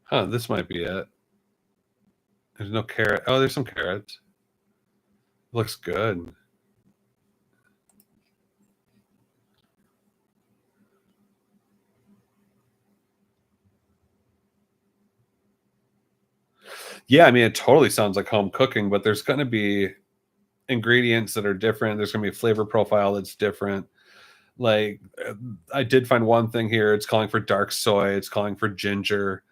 Huh, this might be it. There's no carrot. Oh, there's some carrots. Looks good. Yeah, I mean, it totally sounds like home cooking, but there's going to be ingredients that are different. There's going to be a flavor profile that's different. Like, I did find one thing here. It's calling for dark soy. It's calling for ginger.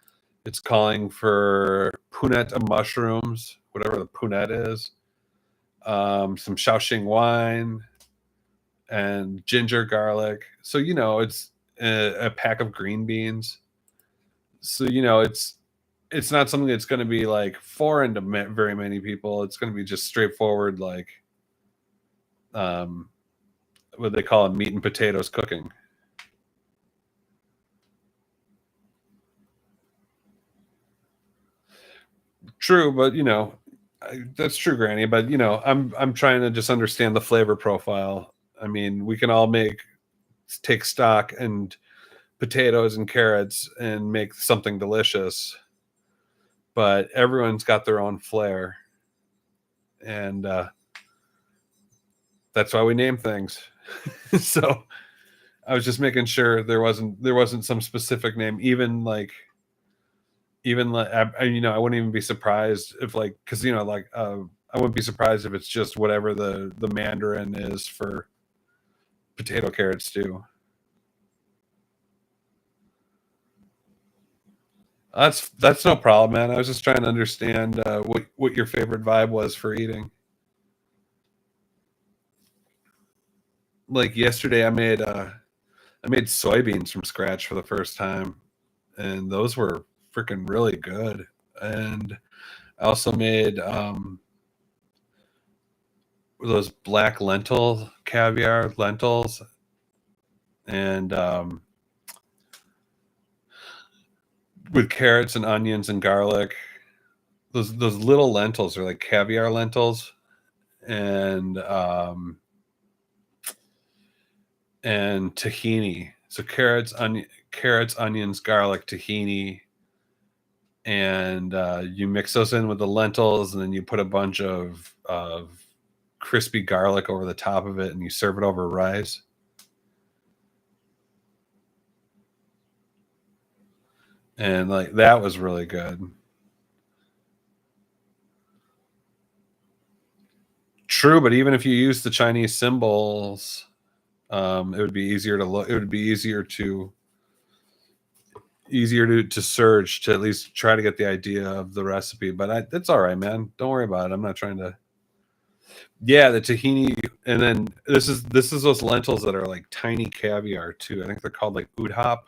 It's calling for punnet of mushrooms, whatever the punnet is. Some Shaoxing wine and ginger garlic. So, you know, it's a pack of green beans. So, you know, it's not something that's going to be like foreign to very many people. It's going to be just straightforward, like what they call it, meat and potatoes cooking. True, but you know, that's true, Granny. But you know, I'm trying to just understand the flavor profile. I mean, we can all take stock and potatoes and carrots and make something delicious, but everyone's got their own flair, and that's why we name things. So I was just making sure there wasn't some specific name, even like you know, I wouldn't even be surprised if like, because you know, like I wouldn't be surprised if it's just whatever the Mandarin is for potato carrot stew. That's no problem, man. I was just trying to understand what your favorite vibe was for eating. Like yesterday, I made soybeans from scratch for the first time, and those were freaking really good. And I also made those black lentil caviar lentils, and with carrots and onions and garlic. Those little lentils are like caviar lentils, and tahini. So carrots, onions, garlic, tahini, and you mix those in with the lentils, and then you put a bunch of crispy garlic over the top of it, and you serve it over rice. And like that was really good. True, but even if you use the Chinese symbols, it would be easier to look. It would be easier to search, to at least try to get the idea of the recipe. But it's all right, man. Don't worry about it. I'm not trying to. Yeah, the tahini, and then this is those lentils that are like tiny caviar too. I think they're called like udhap.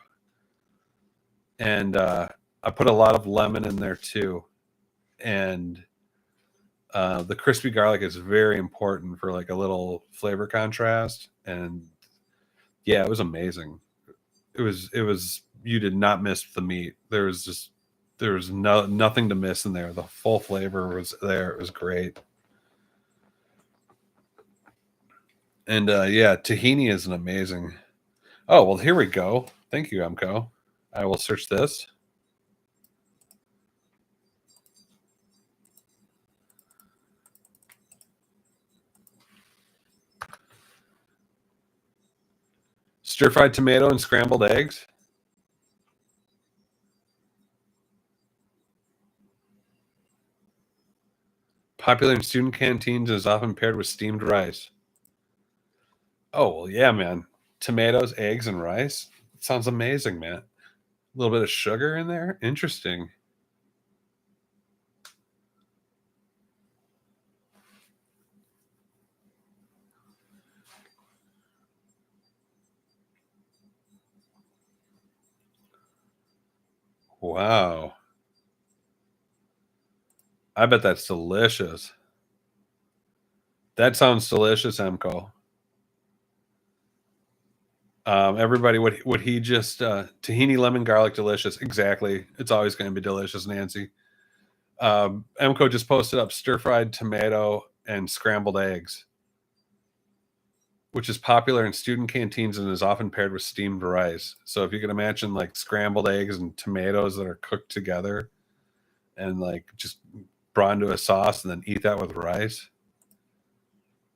And I put a lot of lemon in there too, and the crispy garlic is very important for like a little flavor contrast. And yeah, it was amazing. It was you did not miss the meat. There was nothing to miss in there. The full flavor was there. It was great. And yeah, tahini is an amazing. Oh, well, here we go. Thank you, Emco. I will search this. Stir-fried tomato and scrambled eggs. Popular in student canteens and is often paired with steamed rice. Oh, well, yeah, man. Tomatoes, eggs, and rice. It sounds amazing, man. A little bit of sugar in there. Interesting. Wow. I bet that's delicious. That sounds delicious, Emco. Everybody, what he just tahini, lemon, garlic, delicious. Exactly. It's always going to be delicious, Nancy. Emco just posted up stir-fried tomato and scrambled eggs, which is popular in student canteens and is often paired with steamed rice. So if you can imagine like scrambled eggs and tomatoes that are cooked together and like just brought into a sauce and then eat that with rice.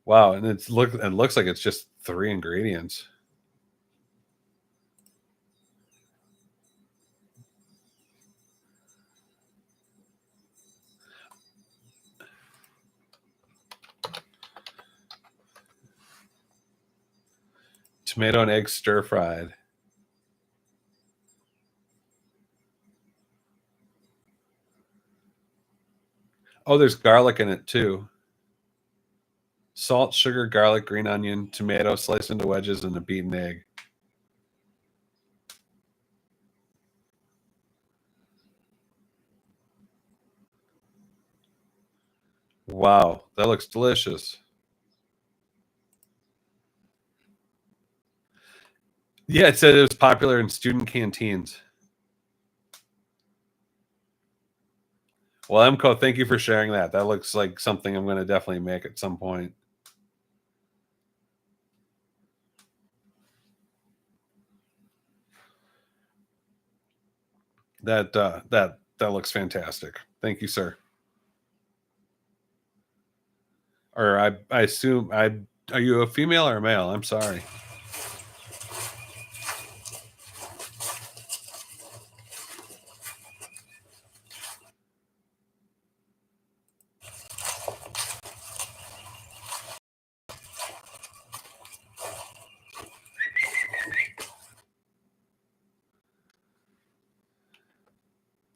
Wow, and it looks like it's just 3 ingredients. Tomato and egg stir-fried. Oh, there's garlic in it too. Salt, sugar, garlic, green onion, tomato sliced into wedges, and a beaten egg. Wow, that looks delicious. Yeah, it said it was popular in student canteens. Well, Emco, thank you for sharing that. That looks like something I'm going to definitely make at some point. That looks fantastic. Thank you, sir. Or I assume are you a female or a male? I'm sorry.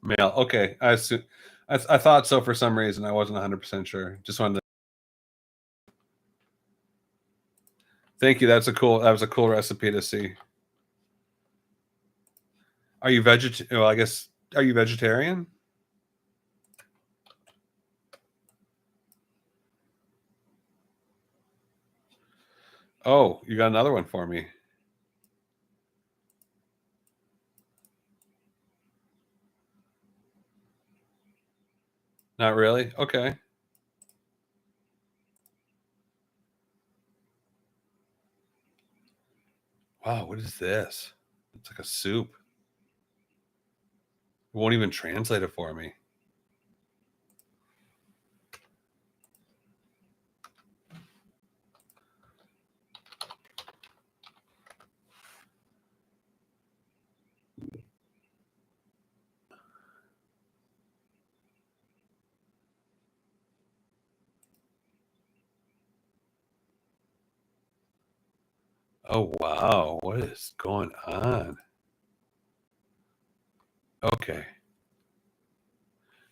Male. Okay. I thought so for some reason. I wasn't 100% sure. Just wanted to. Thank you. That was a cool recipe to see. Are you vegetarian? Well, I guess, are you vegetarian? Oh, you got another one for me. Not really? Okay. Wow, what is this? It's like a soup. It won't even translate it for me. Oh, wow. What is going on? Okay.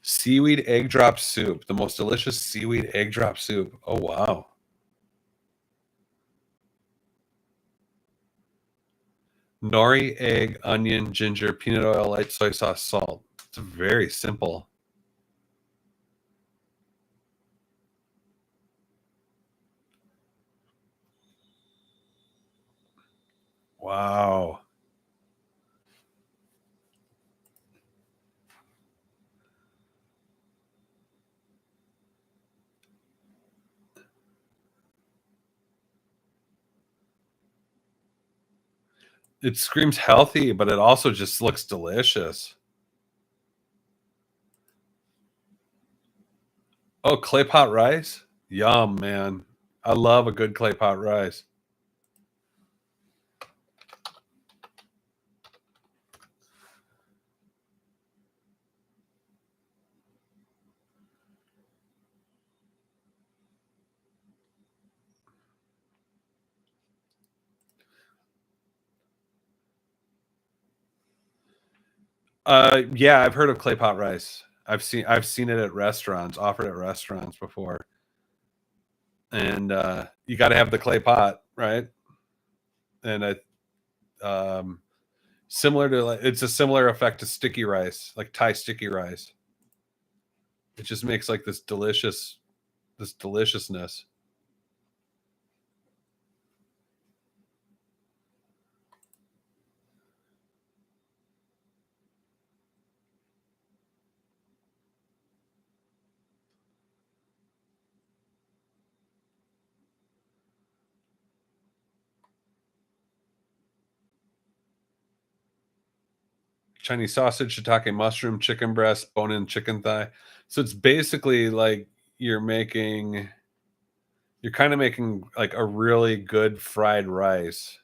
Seaweed egg drop soup. The most delicious seaweed egg drop soup. Oh, wow. Nori, egg, onion, ginger, peanut oil, light soy sauce, salt. It's very simple. Wow. It screams healthy, but it also just looks delicious. Oh, clay pot rice? Yum, man. I love a good clay pot rice. Yeah, I've heard of clay pot rice. I've seen it at restaurants, offered at restaurants before. And you got to have the clay pot, right? And similar to, like, it's a similar effect to sticky rice, like Thai sticky rice. It just makes like this deliciousness. Chinese sausage, shiitake mushroom, chicken breast, bone-in chicken thigh. So it's basically like you're kind of making like a really good fried rice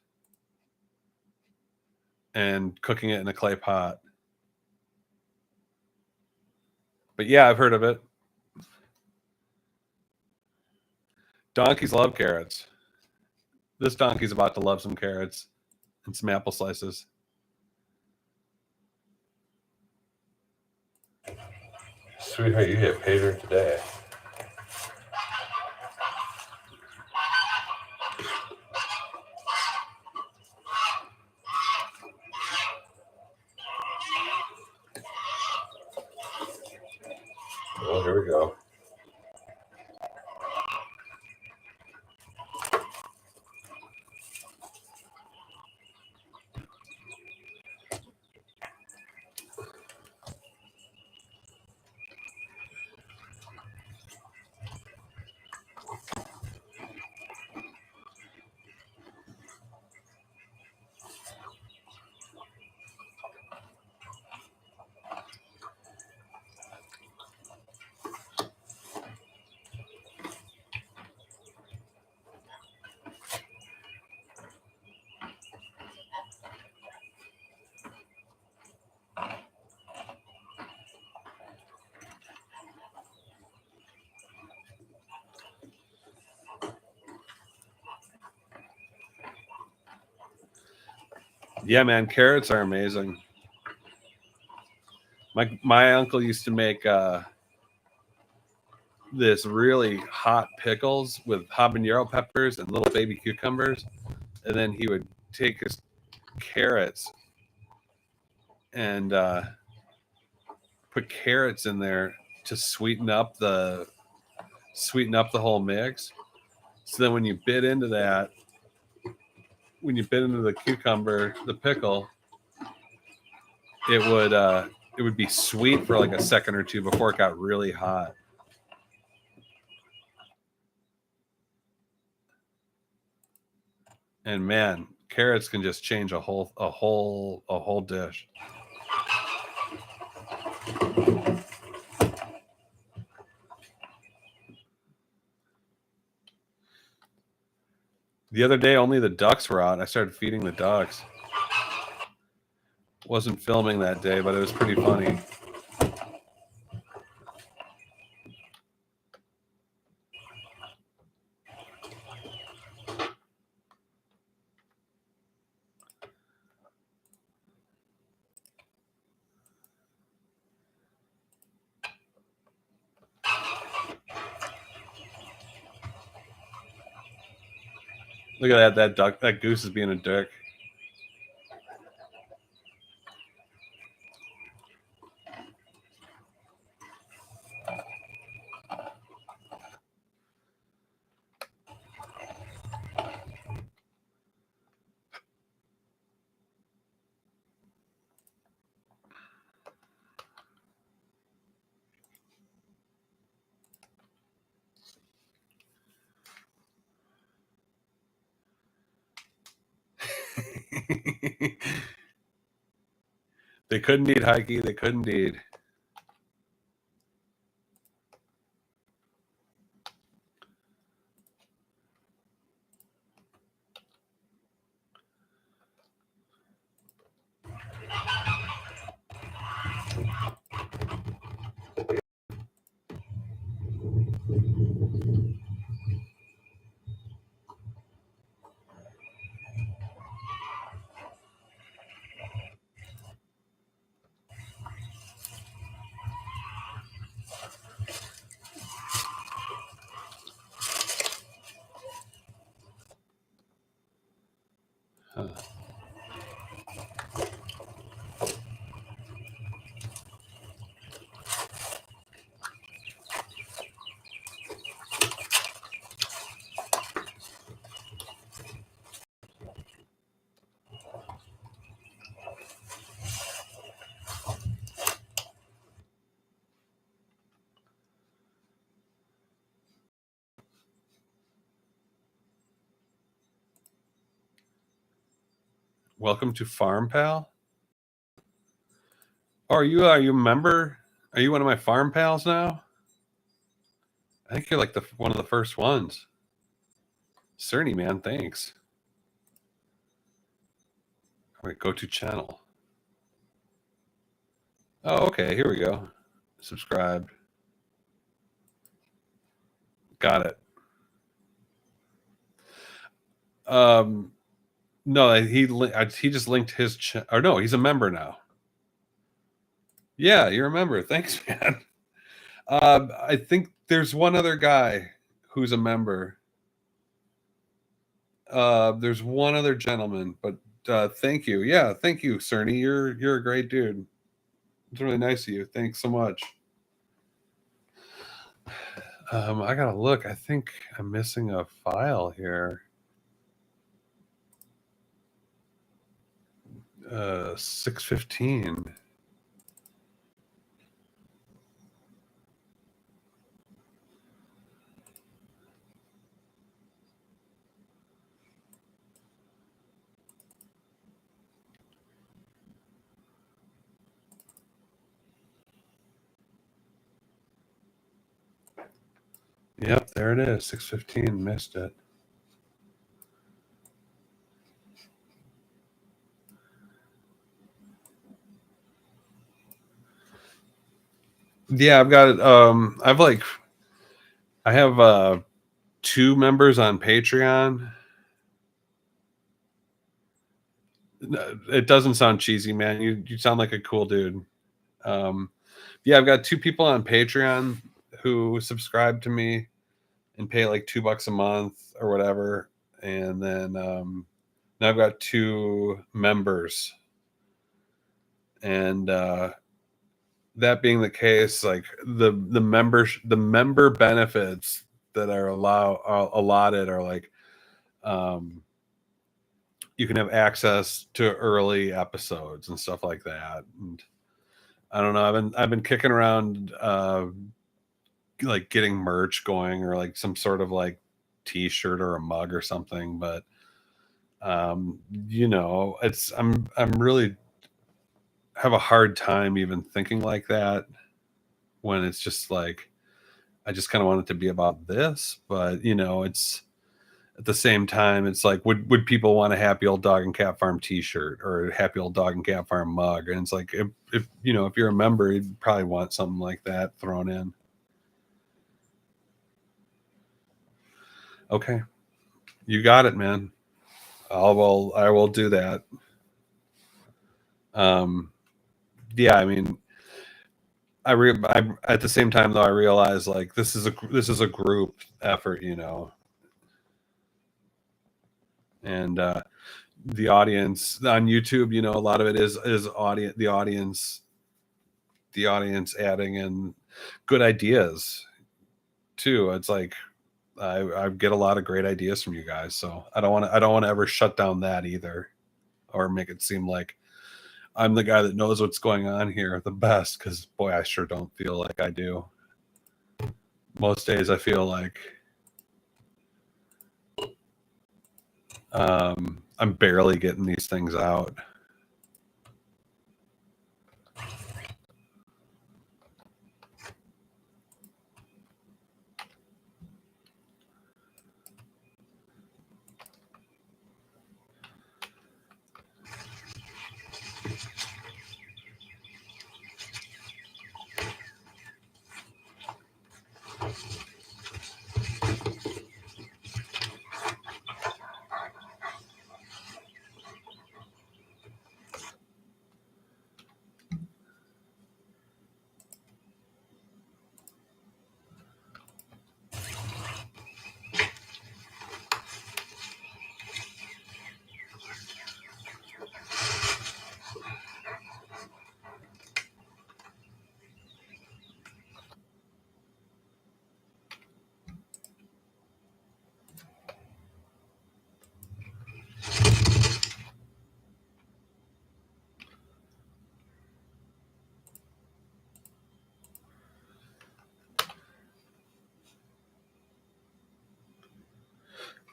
and cooking it in a clay pot. But yeah, I've heard of it. Donkeys love carrots. This donkey's about to love some carrots and some apple slices. Sweetheart, you get paid today. Oh, here we go. Yeah, man, carrots are amazing. My uncle used to make this really hot pickles with habanero peppers and little baby cucumbers, and then he would take his carrots and put carrots in there to sweeten up the whole mix. So then when you bit into the cucumber, the pickle, it would be sweet for like a second or two before it got really hot. And man, carrots can just change a whole dish. The other day, only the ducks were out. I started feeding the ducks. Wasn't filming that day, but it was pretty funny. Look at that goose is being a dick. They couldn't eat, Heike. They couldn't eat. Huh. Welcome to Farm Pal. Oh, are you a member? Are you one of my farm pals now? I think you're like one of the first ones. Cerny, man, thanks. All right, go to channel. Oh, okay, here we go. Subscribe. Got it. No, he just linked his or no, he's a member now. Yeah, you're a member. Thanks, man. I think there's one other guy who's a member. There's one other gentleman, but thank you. Yeah, thank you, Cerny. You're a great dude. It's really nice of you. Thanks so much. I gotta look. I think I'm missing a file here. 6:15. Yep, there it is. 6:15. Missed it. Yeah, I've got I have 2 members on Patreon. It doesn't sound cheesy, man. You sound like a cool dude. Yeah, I've got 2 people on Patreon who subscribe to me and pay like $2 a month or whatever. And then now I've got 2 members. And that being the case, like the member benefits that are allotted are like you can have access to early episodes and stuff like that. And I don't know, I've been kicking around like getting merch going or like some sort of like t-shirt or a mug or something, but you know, I'm really have a hard time even thinking like that when it's just like I just kind of want it to be about this. But you know, it's at the same time it's like would people want a Happy Old Dog and Cat Farm t-shirt or a Happy Old Dog and Cat Farm mug? And it's like if you know, if you're a member, you'd probably want something like that thrown in. Okay, you got it, man. I will do that. Yeah, I mean, I at the same time though, I realize like this is a group effort, you know, and the audience on YouTube, you know, a lot of it is the audience adding in good ideas too. It's like I get a lot of great ideas from you guys, so I don't want to ever shut down that either, or make it seem like I'm the guy that knows what's going on here the best, because boy, I sure don't feel like I do. Most days I feel like I'm barely getting these things out.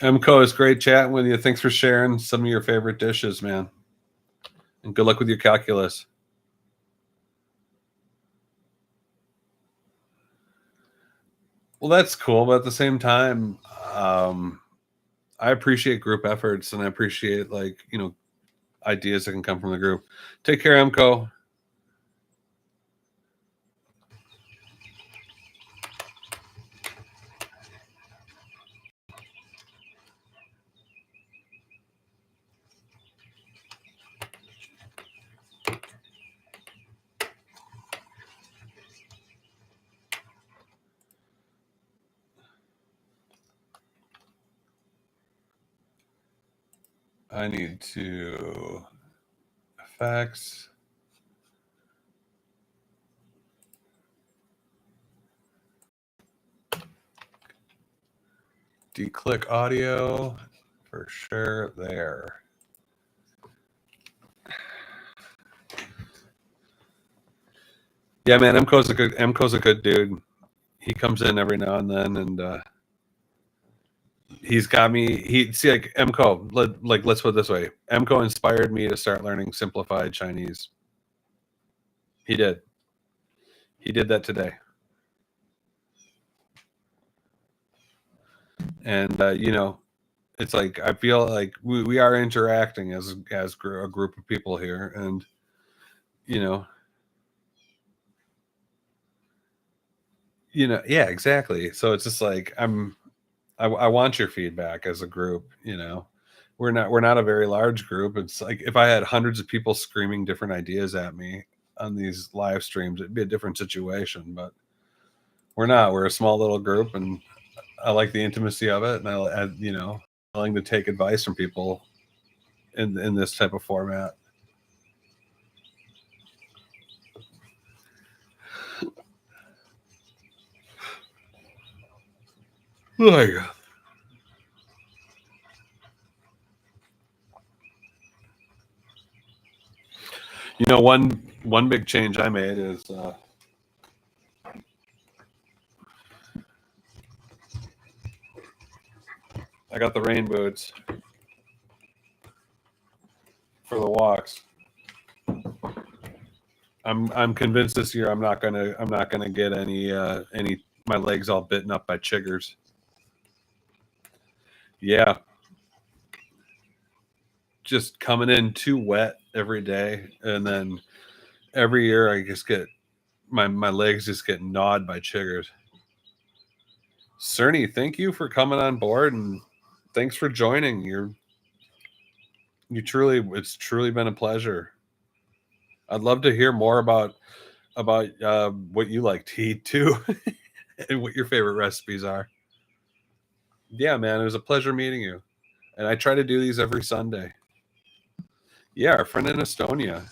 MCO, is great chatting with you. Thanks for sharing some of your favorite dishes, man. And good luck with your calculus. Well, that's cool, but at the same time, I appreciate group efforts, and I appreciate, like, you know, ideas that can come from the group. Take care, Emco. I need to effects. Declick audio for sure there. Yeah, man, Emco's a good dude. He comes in every now and then, and he's got me. See, like, Emco, let's put it this way. Emco inspired me to start learning simplified Chinese. He did. He did that today. And you know, it's like, I feel like we are interacting as a group of people here, and you know, yeah, exactly. So it's just like, I want your feedback as a group. You know, we're not a very large group. It's like, if I had hundreds of people screaming different ideas at me on these live streams, it'd be a different situation. But we're not. We're a small little group, and I like the intimacy of it, and I you know, willing to take advice from people in this type of format. Like, you know, one big change I made is I got the rain boots for the walks. I'm convinced this year I'm not gonna get any my legs all bitten up by chiggers. Yeah, just coming in too wet every day, and then every year I just get my legs just get gnawed by chiggers. Cerny, thank you for coming on board, and thanks for joining. It's truly been a pleasure. I'd love to hear more about what you like to eat too, and what your favorite recipes are. Yeah, man, it was a pleasure meeting you. And I try to do these every Sunday. Yeah, our friend in Estonia.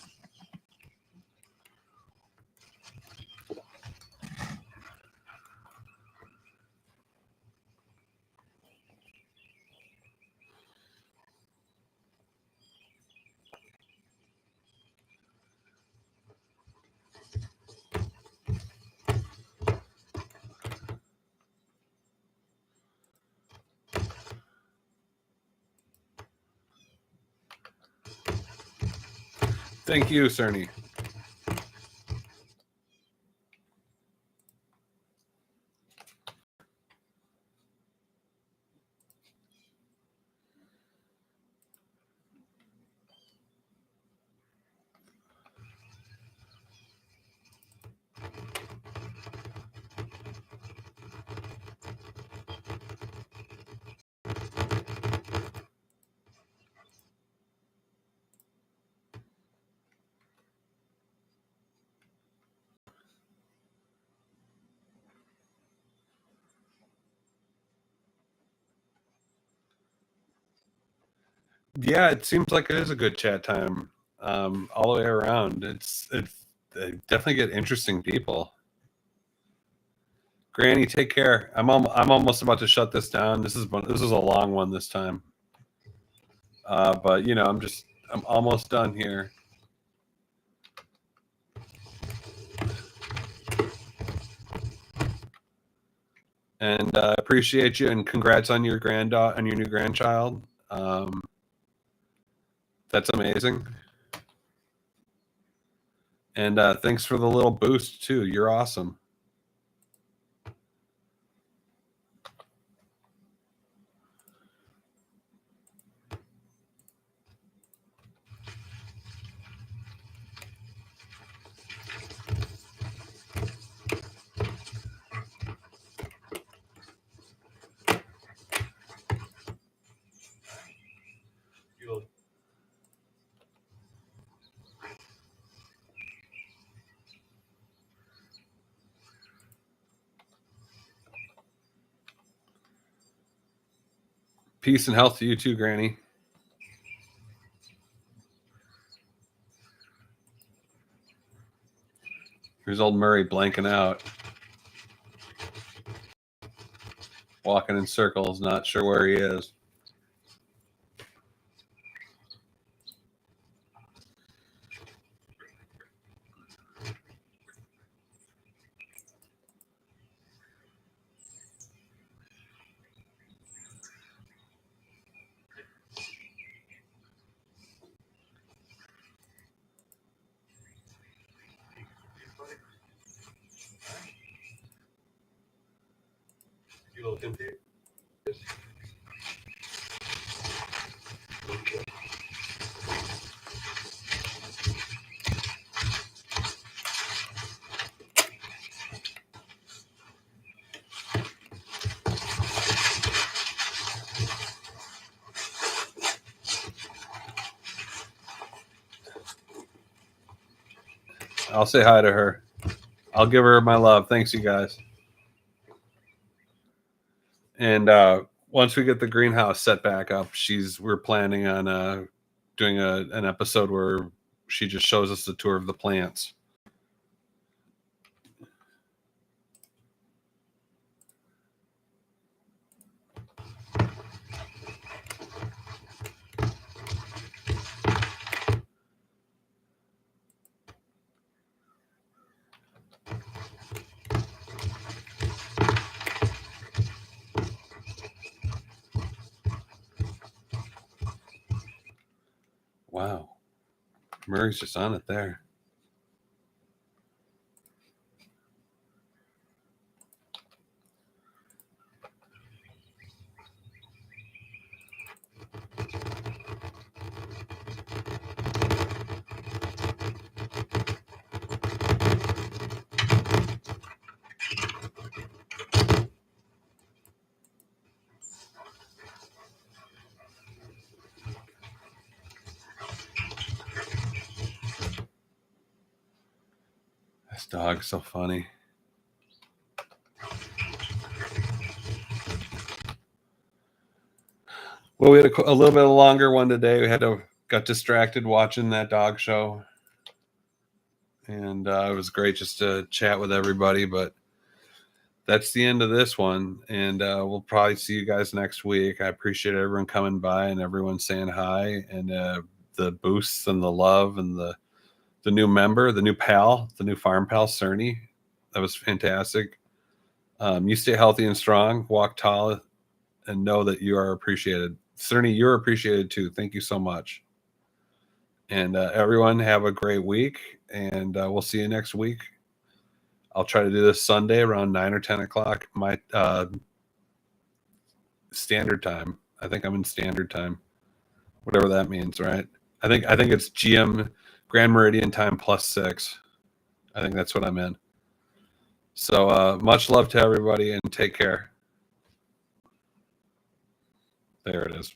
Thank you, Cerny. Yeah, it seems like it is a good chat time all the way around. It's they definitely get interesting people. Granny, take care. I'm almost about to shut this down. This is a long one this time. But you know, I'm almost done here. And appreciate you, and congrats on your new grandchild. That's amazing. And thanks for the little boost too. You're awesome. Peace and health to you too, Granny. Here's old Murray blanking out. Walking in circles, not sure where he is. You look into it. Okay. I'll say hi to her. I'll give her my love. Thanks, you guys. And once we get the greenhouse set back up, we're planning on doing an episode where she just shows us the tour of the plants. Wow. Murray's just on it there. This dog's so funny. Well, we had a little bit longer one today. We got distracted watching that dog show. And it was great just to chat with everybody. But that's the end of this one. And we'll probably see you guys next week. I appreciate everyone coming by and everyone saying hi. And the boosts and the love and the new member, the new pal, the new farm pal, Cerny. That was fantastic. You stay healthy and strong, walk tall, and know that you are appreciated. Cerny, you're appreciated too. Thank you so much. And everyone have a great week, and we'll see you next week. I'll try to do this Sunday around 9 or 10 o'clock, my standard time. I think I'm in standard time, whatever that means, right? I think it's GM Grand Meridian time +6. I think that's what I'm in. So much love to everybody and take care. There it is.